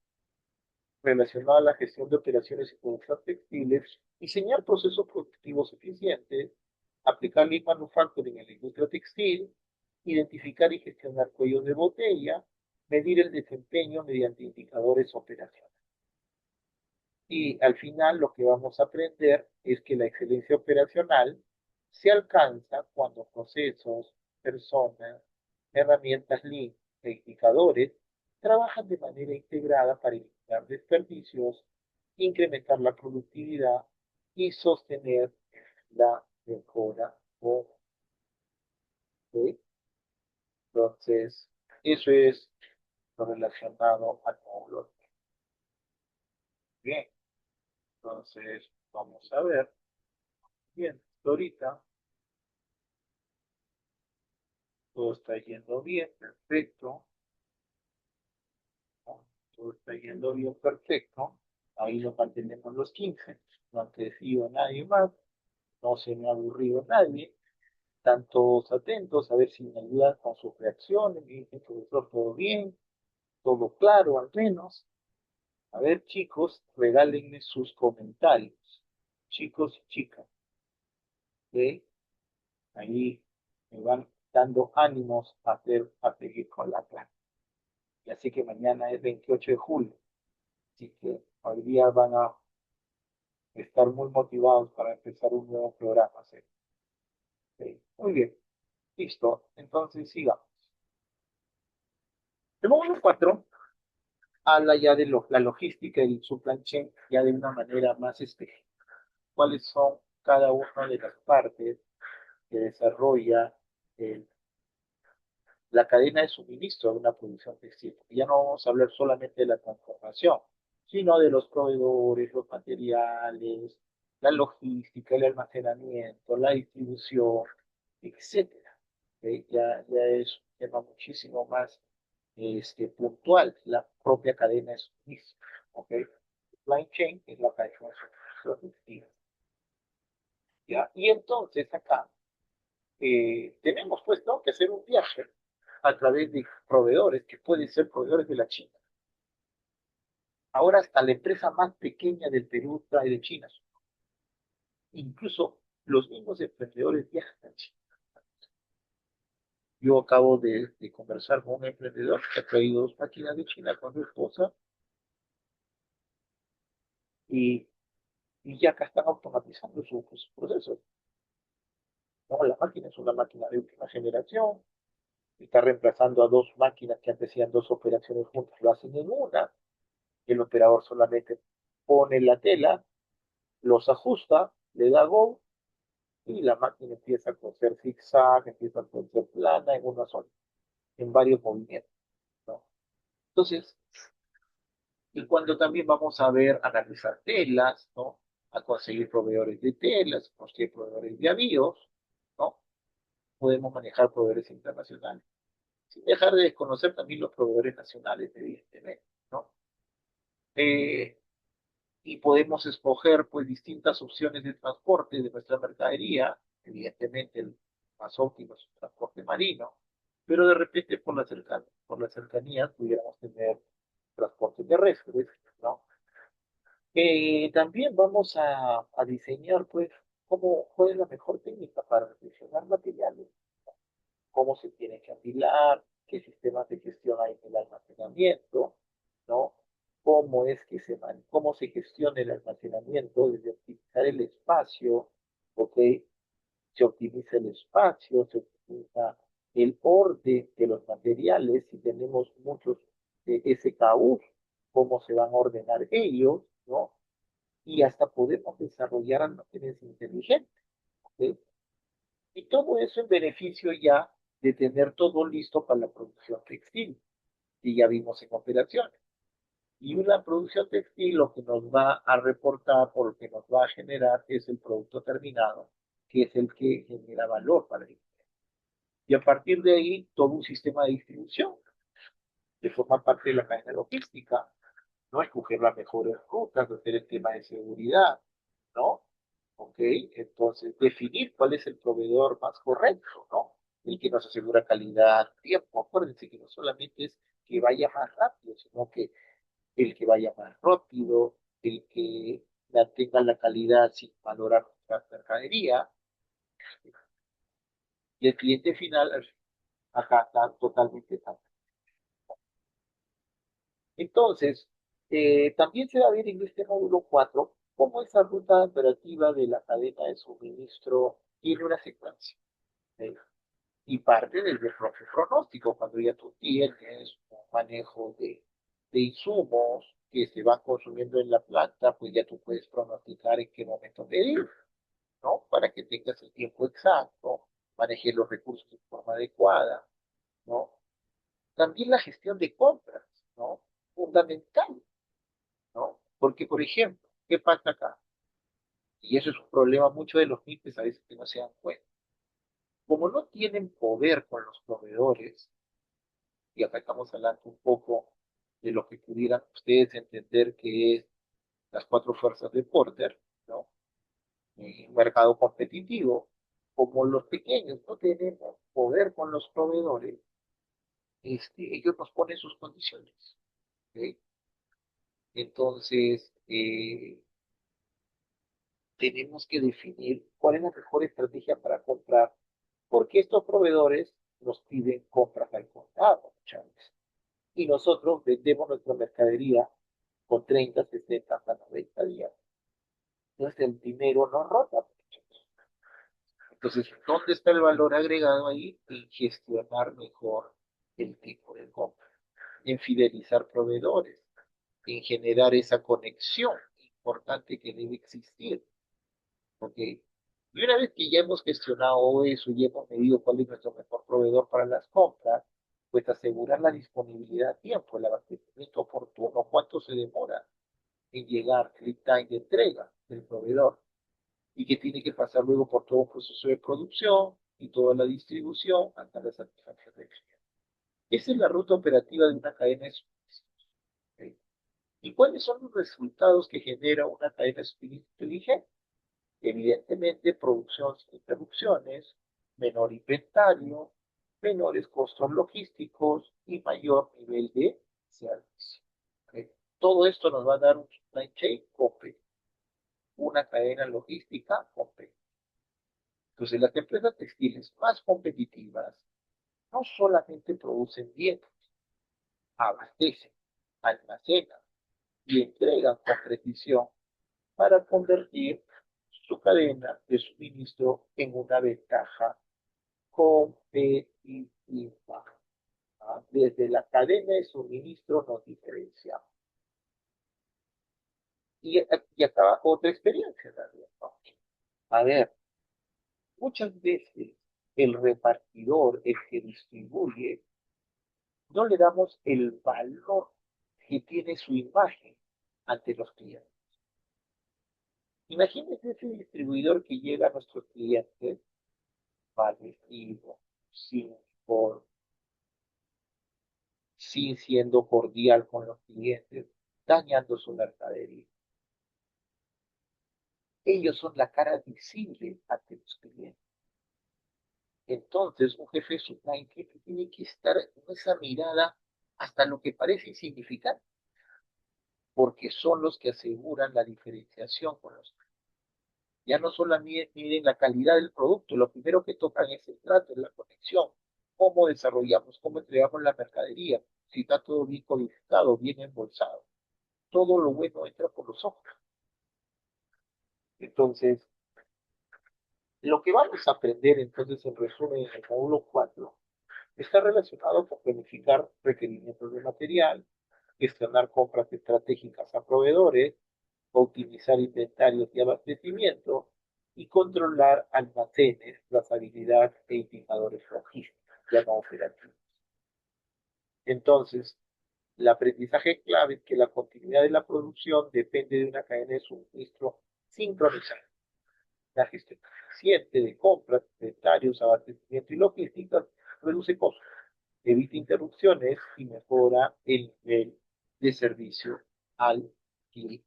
relacionado a la gestión de operaciones y producción textiles, diseñar procesos productivos eficientes, aplicar Lean Manufacturing en la industria textil, identificar y gestionar cuellos de botella, medir el desempeño mediante indicadores operacionales. Y al final lo que vamos a aprender es que la excelencia operacional se alcanza cuando procesos, personas, herramientas Lean e indicadores trabajan de manera integrada para eliminar desperdicios, incrementar la productividad y sostener la mejora. ¿Ok? Entonces, eso es lo relacionado al módulo. Bien, entonces vamos a ver. Bien, ahorita todo está yendo bien, perfecto. ¿No? Todo está yendo bien, perfecto. Ahí lo mantenemos los 15. No han crecido nadie más. No se me ha aburrido nadie. Están todos atentos a ver si me ayudan con sus reacciones. Me dicen, profesor, todo bien, todo claro al menos. A ver, chicos, regálenme sus comentarios. Chicos y chicas. ¿Ok? Ahí me van dando ánimos a seguir con la clase. Y así que mañana es 28 de julio. Así que hoy día van a estar muy motivados para empezar un nuevo programa. ¿Sí? Sí. Muy bien, listo. Entonces sigamos. El módulo 4 habla ya de la logística y el supply chain ya de una manera más específica. ¿Cuáles son cada una de las partes que desarrolla el la cadena de suministro de una producción textil? Ya no vamos a hablar solamente de la transformación, sino de los proveedores, los materiales, la logística, el almacenamiento, la distribución, etcétera. Ya es un tema muchísimo más puntual, la propia cadena de suministro. ¿Okay? Supply chain es la cadena de suministro textil. ¿Ya? Y entonces acá tenemos pues, ¿no?, que hacer un viaje a través de proveedores que pueden ser proveedores de la China. Ahora hasta la empresa más pequeña del Perú trae de China. Incluso los mismos emprendedores viajan a China. Yo acabo de conversar con un emprendedor que ha traído 2 máquinas de China con su esposa y, y ya acá están automatizando sus procesos. No, la máquina es una máquina de última generación, está reemplazando a 2 máquinas que antes hacían 2 operaciones juntas, lo hacen en una. El operador solamente pone la tela, los ajusta, le da go y la máquina empieza a coser zigzag, empieza a coser plana en una sola, en varios movimientos, ¿no? Entonces, y cuando también vamos a ver, analizar telas, ¿no? A conseguir proveedores de telas, conseguir proveedores de avíos, ¿no? Podemos manejar proveedores internacionales, sin dejar de desconocer también los proveedores nacionales, evidentemente, ¿no? Eh, y podemos escoger pues distintas opciones de transporte de nuestra mercadería, evidentemente el más óptimo es el transporte marino, pero de repente por la cercanía pudiéramos tener transporte terrestre, ¿no? También vamos a diseñar, pues, cuál es la mejor técnica para reflexionar materiales, cómo se tiene que apilar, qué sistemas de gestión hay en el almacenamiento, ¿no? Cómo se gestiona el almacenamiento, desde optimizar el espacio, ¿ok? Se optimiza el espacio, se optimiza el orden de los materiales, si tenemos muchos SKUs, cómo se van a ordenar ellos, ¿no? Y hasta podemos desarrollar almacenes inteligentes, ¿ok? Y todo eso en beneficio ya de tener todo listo para la producción textil, que ya vimos en operaciones. Y una producción textil lo que nos va a reportar o lo que nos va a generar es el producto terminado, que es el que genera valor para el cliente. Y a partir de ahí, todo un sistema de distribución, que forma parte de la cadena logística, ¿no? Escoger las mejores rutas, hacer el tema de seguridad, ¿no? ¿Ok? Entonces, definir cuál es el proveedor más correcto, ¿no? El que nos asegura calidad, tiempo. Acuérdense que no solamente es que vaya más rápido, sino que el que vaya más rápido, el que mantenga la calidad sin valorar nuestra mercadería, y el cliente final, acá está totalmente tanto. Entonces, también se va a ver en este módulo 4 cómo esa ruta operativa de la cadena de suministro tiene una secuencia. ¿Sí? Y parte desde el propio pronóstico, cuando ya tú tienes un manejo de insumos que se van consumiendo en la planta, pues ya tú puedes pronosticar en qué momento medir, ¿no? Para que tengas el tiempo exacto, manejes los recursos de forma adecuada, ¿no? También la gestión de compras, ¿no? Fundamental, ¿no? Porque, por ejemplo, ¿qué pasa acá? Y eso es un problema mucho de los MIPES a veces que no se dan cuenta. Como no tienen poder con los proveedores, y acá estamos hablando un poco de lo que pudieran ustedes entender que es las cuatro fuerzas de Porter, ¿no? Un mercado competitivo, como los pequeños no tenemos poder con los proveedores, ellos nos ponen sus condiciones, ¿ok? Entonces, tenemos que definir cuál es la mejor estrategia para comprar, porque estos proveedores nos piden compras al contado muchas veces. Y nosotros vendemos nuestra mercadería con 30, 60, hasta 90 días. Entonces el dinero no rota. Entonces, ¿dónde está el valor agregado ahí? En gestionar mejor el tipo de compra, en fidelizar proveedores, en generar esa conexión importante que debe existir. ¿Ok? Y una vez que ya hemos gestionado eso y hemos medido cuál es nuestro mejor proveedor para las compras, pues asegurar la disponibilidad a tiempo, el abastecimiento oportuno, cuánto se demora en llegar, el time de entrega del proveedor, y que tiene que pasar luego por todo un proceso de producción y toda la distribución hasta la satisfacción del cliente. Esa es la ruta operativa de una cadena de suministro. ¿Ok? ¿Y cuáles son los resultados que genera una cadena de suministro inteligente? Evidentemente, producción sin interrupciones, menor inventario, menores costos logísticos y mayor nivel de servicio. ¿Ok? Todo esto nos va a dar un supply chain completo, una cadena logística completa. Entonces, las empresas textiles más competitivas no solamente producen bien, abastecen, almacenan y entregan con precisión para convertir su cadena de suministro en una ventaja competitiva. ¿Ah? Desde la cadena de suministro nos diferenciamos. Y acá otra experiencia también, ¿no? A ver, muchas veces el repartidor, el que distribuye, no le damos el valor que tiene su imagen ante los clientes. Imagínense ese distribuidor que llega a nuestros clientes mal vestido, sin por sin siendo cordial con los clientes, dañando su mercadería. Ellos son la cara visible ante los clientes. Entonces, un jefe de supply tiene que estar con esa mirada hasta lo que parece insignificante. ¿Por porque son los que aseguran la diferenciación con los clientes. Ya no solo miden la calidad del producto, lo primero que tocan es el trato, es la conexión, cómo desarrollamos, cómo entregamos la mercadería, si está todo bien codificado, bien embolsado. Todo lo bueno entra por los ojos. Entonces, lo que vamos a aprender entonces en resumen en el módulo 4 está relacionado con planificar requerimientos de material, gestionar compras estratégicas a proveedores, optimizar inventarios y abastecimiento y controlar almacenes, trazabilidad e indicadores logísticos, ya no operativos. Entonces, el aprendizaje clave es que la continuidad de la producción depende de una cadena de suministro sincronizada. La gestión eficiente de compras, inventarios, abastecimiento y logística reduce costos, evita interrupciones y mejora el nivel de servicio al cliente.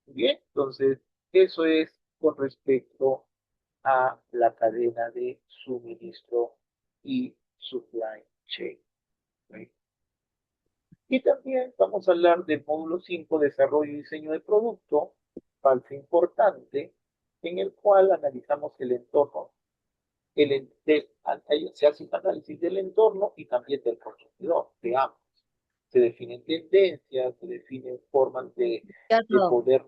Bien, entonces eso es con respecto a la cadena de suministro y supply chain. ¿Sí? Y también vamos a hablar del módulo 5, desarrollo y diseño de producto, parte importante, en el cual analizamos el entorno. Se hace un análisis del entorno y también del consumidor, de ambos. Se definen tendencias, se definen formas Ya de todo. poder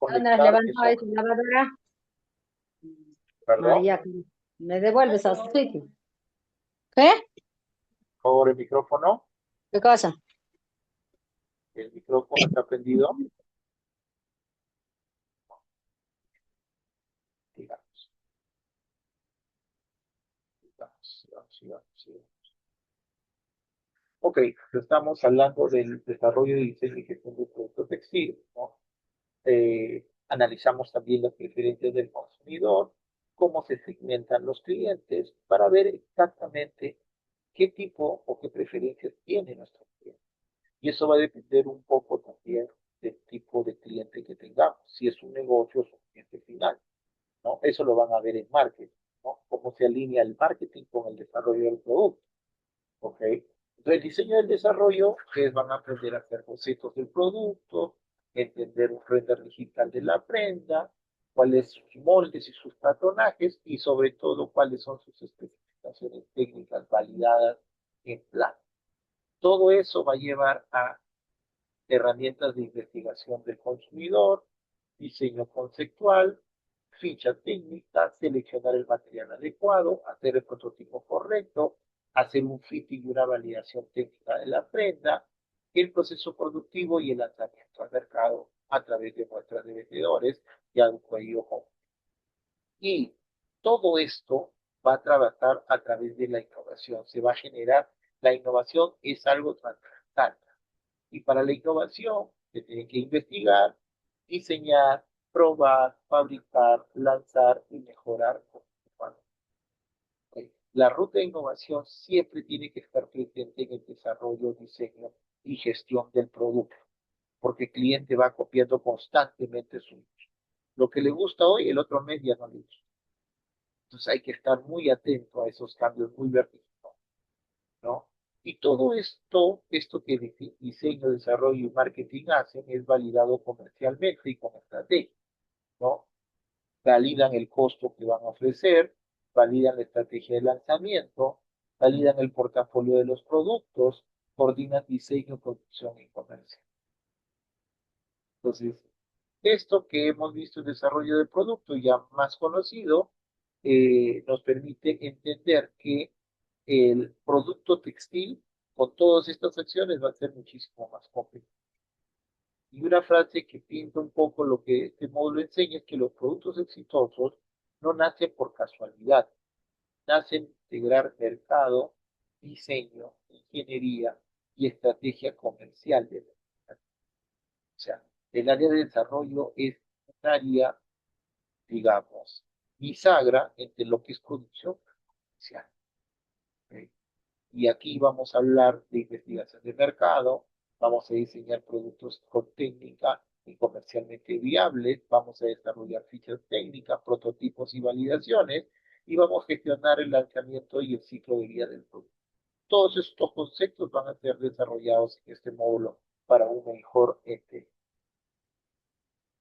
¿Dónde has conectar, que levantado son, esa lavadora? Ah, perdón, ya. Me devuelves a su sitio. ¿Qué? por favor, el micrófono. ¿Qué cosa? El micrófono está prendido, digamos, sigamos. Ok, estamos hablando del desarrollo, diseño y gestión de productos textiles, ¿no? Analizamos también las preferencias del consumidor, cómo se segmentan los clientes para ver exactamente qué tipo o qué preferencias tiene nuestro cliente. Y eso va a depender un poco también del tipo de cliente que tengamos, si es un negocio o es un cliente final, ¿no? Eso lo van a ver en marketing, ¿no? Cómo se alinea el marketing con el desarrollo del producto, ¿ok? Entonces, el diseño del desarrollo, ustedes van a aprender a hacer bocetos del producto, entender un render digital de la prenda, cuáles son sus moldes y sus patronajes, y sobre todo cuáles son sus especificaciones técnicas validadas en plan. Todo eso va a llevar a herramientas de investigación del consumidor, diseño conceptual, ficha técnica, seleccionar el material adecuado, hacer el prototipo correcto, hacer un fitting y una validación técnica de la prenda, el proceso productivo y el lanzamiento al mercado a través de muestras de vendedores y al cuello. Y todo esto va a trabajar a través de la innovación. Se va a generar, la innovación es algo transversal. Y para la innovación se tiene que investigar, diseñar, probar, fabricar, lanzar y mejorar continuamente. La ruta de innovación siempre tiene que estar presente en el desarrollo, diseño y gestión del producto, porque el cliente va copiando constantemente su lo que le gusta hoy, el otro mes ya no le gusta. Entonces hay que estar muy atento a esos cambios muy vertiginosos, ¿no? Y todo esto que diseño, desarrollo y marketing hacen es validado comercialmente y con estrategia, ¿no? Validan el costo que van a ofrecer, validan la estrategia de lanzamiento, validan el portafolio de los productos, coordinan diseño, producción y comercio. Entonces, esto que hemos visto en desarrollo de producto ya más conocido, nos permite entender que el producto textil con todas estas acciones va a ser muchísimo más competitivo. Y una frase que pinta un poco lo que este módulo enseña es que los productos exitosos no nacen por casualidad, nacen de integrar mercado, diseño, ingeniería y estrategia comercial de la empresa. O sea, el área de desarrollo es un área, digamos, bisagra entre lo que es producción comercial. ¿Ok? Y aquí vamos a hablar de investigación de mercado, vamos a diseñar productos con técnica y comercialmente viables, vamos a desarrollar fichas técnicas, prototipos y validaciones, y vamos a gestionar el lanzamiento y el ciclo de vida del producto. Todos estos conceptos van a ser desarrollados en este módulo para un mejor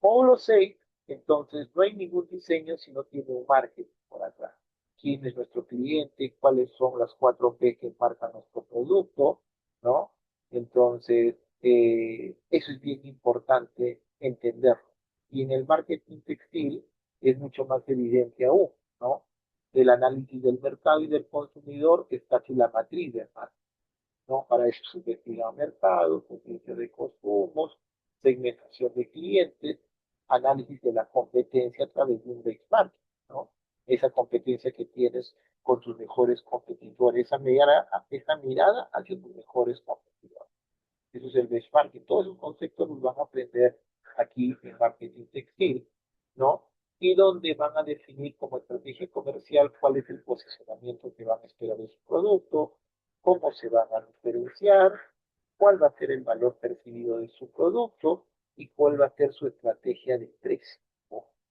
módulo 6, entonces no hay ningún diseño si no tiene un marketing por atrás. ¿Quién es nuestro cliente? ¿Cuáles son las 4P que marcan nuestro producto? ¿No? Entonces, eso es bien importante entenderlo. Y en el marketing textil es mucho más evidente aún, ¿no? El análisis del mercado y del consumidor es casi la matriz del marketing, ¿no? Para eso se investiga mercado, conciencia de consumos, segmentación de clientes, análisis de la competencia a través de un benchmark, ¿no? Esa competencia que tienes con tus mejores competidores, esa mirada hacia tus mejores competidores. Eso es el benchmarking. Todos esos conceptos los van a aprender aquí en marketing textil, ¿no? Y donde van a definir como estrategia comercial cuál es el posicionamiento que van a esperar de su producto, cómo se van a diferenciar, cuál va a ser el valor percibido de su producto y cuál va a ser su estrategia de precio.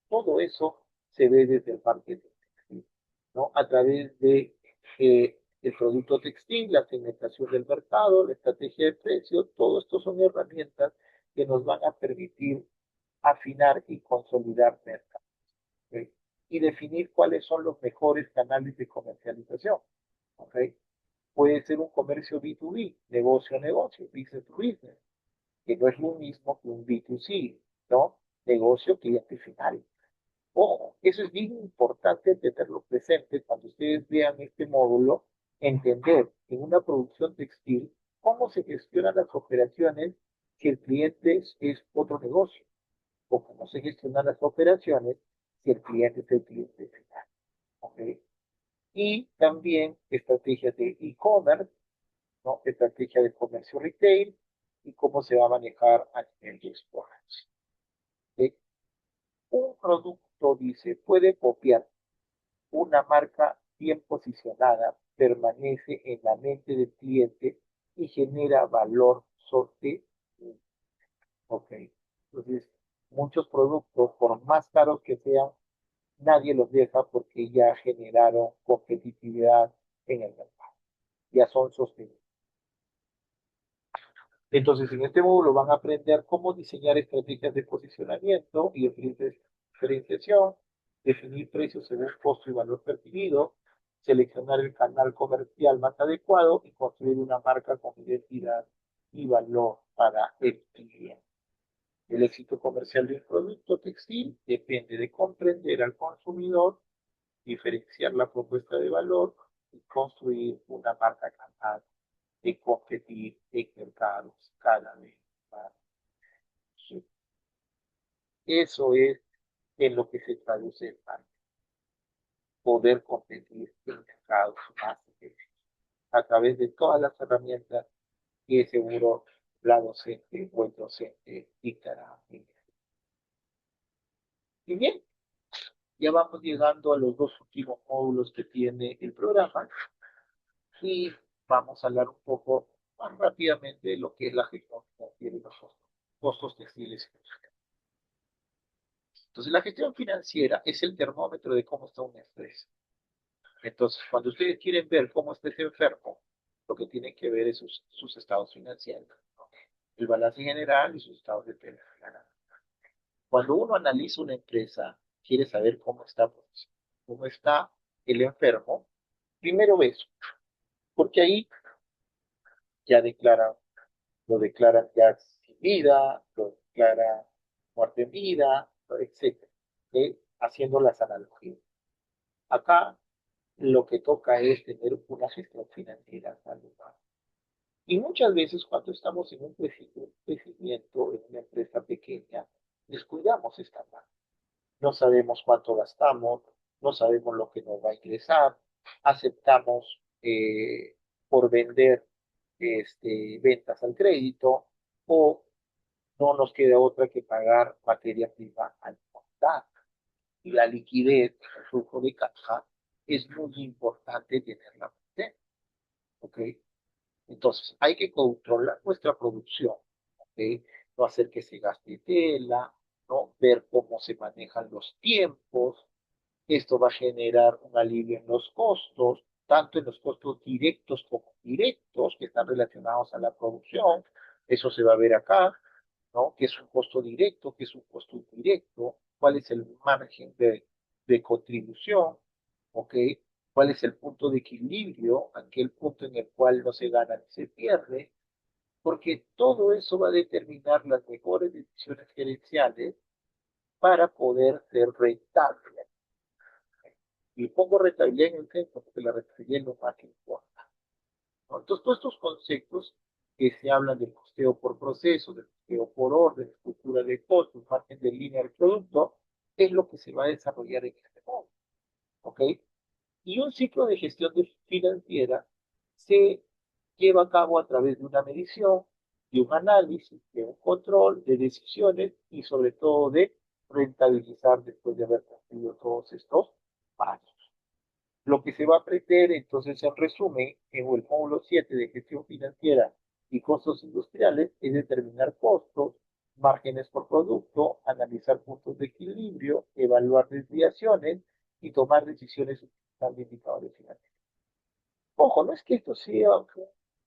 Todo eso se ve desde el marketing textil, ¿no? A través de el producto textil, la segmentación del mercado, la estrategia de precio, todo esto son herramientas que nos van a permitir afinar y consolidar mercados, ¿okay? Y definir cuáles son los mejores canales de comercialización, ¿okay? Puede ser un comercio B2B, negocio a negocio, business to business, que no es lo mismo que un B2C, ¿no? Negocio cliente final. Ojo, eso es bien importante tenerlo presente cuando ustedes vean este módulo, entender en una producción textil cómo se gestionan las operaciones si el cliente es otro negocio, o cómo se gestionan las operaciones si el cliente es el cliente final. ¿Okay? Y también estrategias de e-commerce, ¿no? Estrategia de comercio retail y cómo se va a manejar a nivel de exploración. ¿Okay? Un producto, dice, puede copiar. Una marca bien posicionada permanece en la mente del cliente y genera valor sostenible. Ok. Entonces, muchos productos, por más caros que sean, nadie los deja porque ya generaron competitividad en el mercado. Ya son sostenibles. Entonces, en este módulo van a aprender cómo diseñar estrategias de posicionamiento y diferenciación, definir precios según costo y valor percibido, seleccionar el canal comercial más adecuado y construir una marca con identidad y valor para el cliente. El éxito comercial de un producto textil depende de comprender al consumidor, diferenciar la propuesta de valor y construir una marca capaz de competir en mercados cada vez más. Eso es en lo que se traduce en poder competir en mercados más difíciles a través de todas las herramientas que seguro la docente o el docente dictará. Y bien, ya vamos llegando a los dos últimos módulos que tiene el programa y vamos a hablar un poco más rápidamente de lo que es la gestión financiera y los costos textiles. Entonces, la gestión financiera es el termómetro de cómo está una empresa. Entonces, cuando ustedes quieren ver cómo está ese enfermo, lo que tienen que ver es sus estados financieros, ¿no? El balance general y sus estados de pérdida. Cuando uno analiza una empresa, quiere saber cómo está el enfermo, primero ve eso, porque ahí ya lo declaran ya sin vida, lo declara muerte en vida, etcétera, haciendo las analogías. Acá lo que toca es tener una gestión financiera saludable. Y muchas veces cuando estamos en un crecimiento en una empresa pequeña, descuidamos esta parte. No sabemos cuánto gastamos, no sabemos lo que nos va a ingresar, aceptamos por vender ventas al crédito o no nos queda otra que pagar materia prima al contar. Y la liquidez, el flujo de caja, es muy importante tenerla presente. ¿Ok? Entonces, hay que controlar nuestra producción, ¿ok? No hacer que se gaste tela, ¿no? Ver cómo se manejan los tiempos. Esto va a generar un alivio en los costos, tanto en los costos directos como indirectos que están relacionados a la producción, Eso se va a ver acá, ¿no? ¿Qué es un costo directo? ¿Qué es un costo indirecto? ¿Cuál es el margen de contribución? ¿Ok? ¿Cuál es el punto de equilibrio? Aquel punto en el cual no se gana ni se pierde, porque todo eso va a determinar las mejores decisiones gerenciales para poder ser rentable. Y pongo rentabilidad en el centro porque la rentabilidad es lo más que importa, ¿no? Entonces, todos estos conceptos que se hablan del costeo por proceso, del costeo por orden, estructura de costos, margen de línea del producto, es lo que se va a desarrollar en este modo, ¿ok? Y un ciclo de gestión financiera se lleva a cabo a través de una medición, de un análisis, de un control, de decisiones y sobre todo de rentabilizar después de haber cumplido todos estos pasos. Lo que se va a aprender entonces en resumen en el módulo 7 de gestión financiera y costos industriales es determinar costos, márgenes por producto, analizar puntos de equilibrio, evaluar desviaciones y tomar decisiones utilizando indicadores financieros. Ojo, no es que esto sea un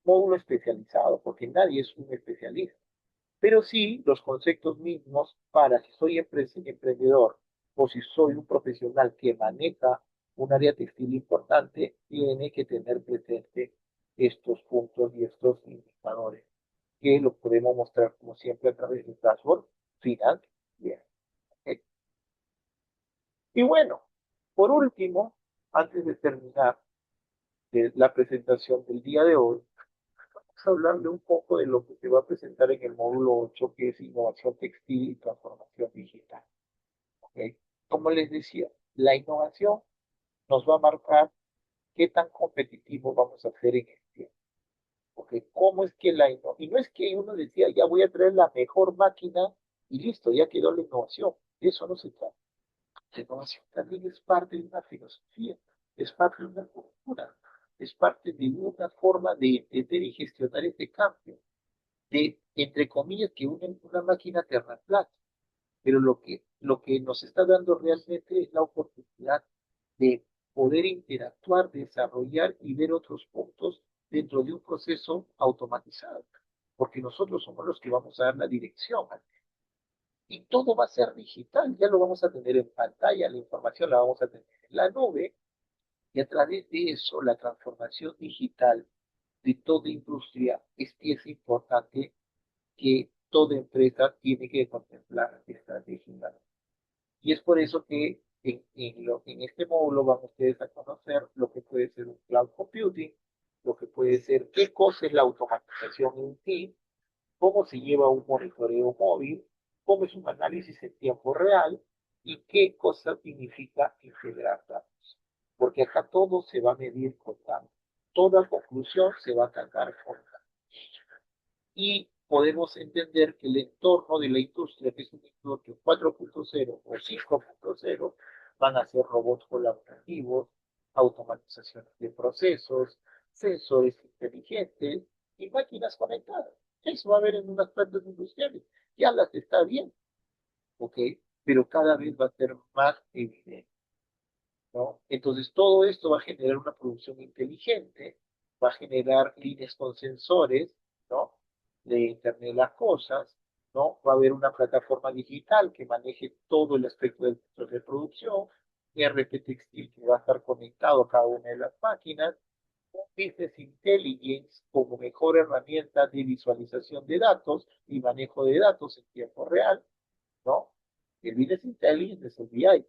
módulo especializado, porque nadie es un especialista, pero sí los conceptos mismos para si soy emprendedor o si soy un profesional que maneja un área textil importante, tiene que tener presente estos puntos y estos indicadores, que los podemos mostrar como siempre a través del dashboard final. Bien. Y bueno, por último, antes de terminar la presentación del día de hoy, vamos a hablarle un poco de lo que se va a presentar en el módulo 8, que es innovación textil y transformación digital. ¿Okay? Como les decía, la innovación nos va a marcar qué tan competitivos vamos a ser en el tiempo. Porque cómo es que y no es que uno decía, ya voy a traer la mejor máquina y listo, ya quedó la innovación. De eso no se trata. La innovación también es parte de una filosofía, es parte de una cultura, es parte de una forma de entender y gestionar este cambio, de, entre comillas, que una máquina te reemplaza. Pero lo que nos está dando realmente es la oportunidad de poder interactuar, desarrollar y ver otros puntos dentro de un proceso automatizado, porque nosotros somos los que vamos a dar la dirección. Y todo va a ser digital, ya lo vamos a tener en pantalla, la información la vamos a tener en la nube, y a través de eso la transformación digital de toda industria es pieza importante que toda empresa tiene que contemplar estratégicamente. Y es por eso que en este módulo van ustedes a conocer lo que puede ser un cloud computing, lo que puede ser qué cosa es la automatización en sí, cómo se lleva un monitoreo móvil, cómo es un análisis en tiempo real y qué cosa significa integrar datos. Porque acá todo se va a medir con datos. Toda conclusión se va a sacar con datos. Y podemos entender que el entorno de la industria, que es un entorno 4.0 o 5.0, van a ser robots colaborativos, automatización de procesos, sensores inteligentes y máquinas conectadas. Eso va a haber en unas plantas industriales. Ya las está viendo, ¿ok? Pero cada vez va a ser más evidente, ¿no? Entonces, todo esto va a generar una producción inteligente, va a generar líneas con sensores, ¿no? De Internet de las cosas, ¿no? Va a haber una plataforma digital que maneje todo el aspecto del proceso de producción, ERP textil que va a estar conectado a cada una de las máquinas, un Business Intelligence como mejor herramienta de visualización de datos y manejo de datos en tiempo real, ¿no? El Business Intelligence es el BI,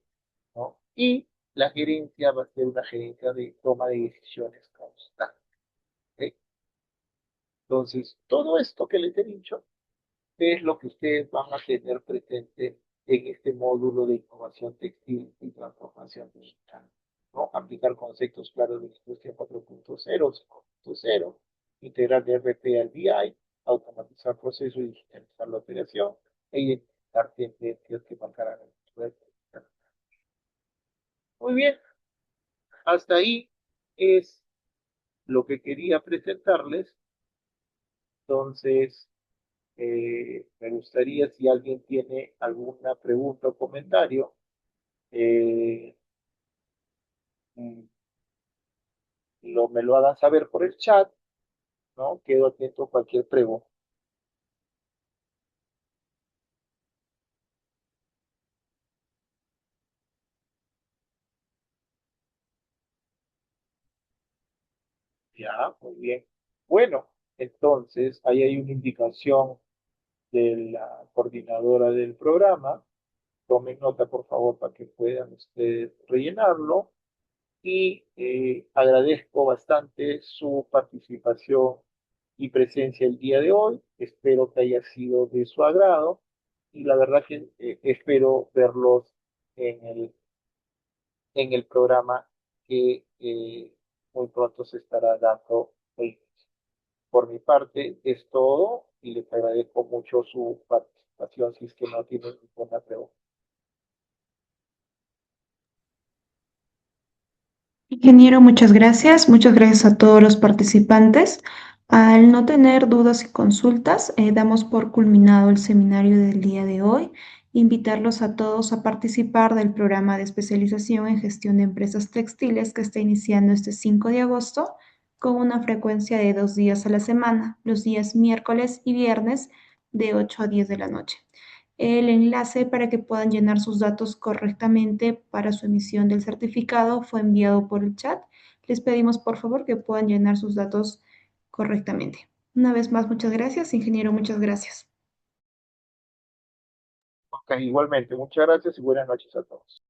¿no? Y la gerencia va a ser una gerencia de toma de decisiones constante. ¿Ok? Entonces, todo esto que les he dicho es lo que ustedes van a tener presente en este módulo de innovación textil y transformación digital, ¿no? Aplicar conceptos claros de la industria 4.0, 5.0, integrar de RP al BI, automatizar procesos y digitalizar la operación e identificar tendencias que marcarán el futuro. Muy bien, hasta ahí es lo que quería presentarles. Entonces, me gustaría si alguien tiene alguna pregunta o comentario, eh, mm, me lo hagan saber por el chat, ¿no? Quedo atento a cualquier pregunta. Ya, muy bien. Bueno, entonces ahí hay una indicación de la coordinadora del programa. Tomen nota, por favor, para que puedan ustedes rellenarlo. Y agradezco bastante su participación y presencia el día de hoy. Espero que haya sido de su agrado y la verdad que espero verlos en el programa que muy pronto se estará dando. Por mi parte es todo y les agradezco mucho su participación si es que no tienen ninguna pregunta. Ingeniero, muchas gracias. Muchas gracias a todos los participantes. Al no tener dudas y consultas, damos por culminado el seminario del día de hoy. Invitarlos a todos a participar del programa de especialización en gestión de empresas textiles que está iniciando este 5 de agosto con una frecuencia de 2 días a la semana, los días miércoles y viernes de 8 a 10 de la noche. El enlace para que puedan llenar sus datos correctamente para su emisión del certificado fue enviado por el chat. Les pedimos por favor que puedan llenar sus datos correctamente. Una vez más, muchas gracias, ingeniero, muchas gracias. Ok, igualmente, muchas gracias y buenas noches a todos.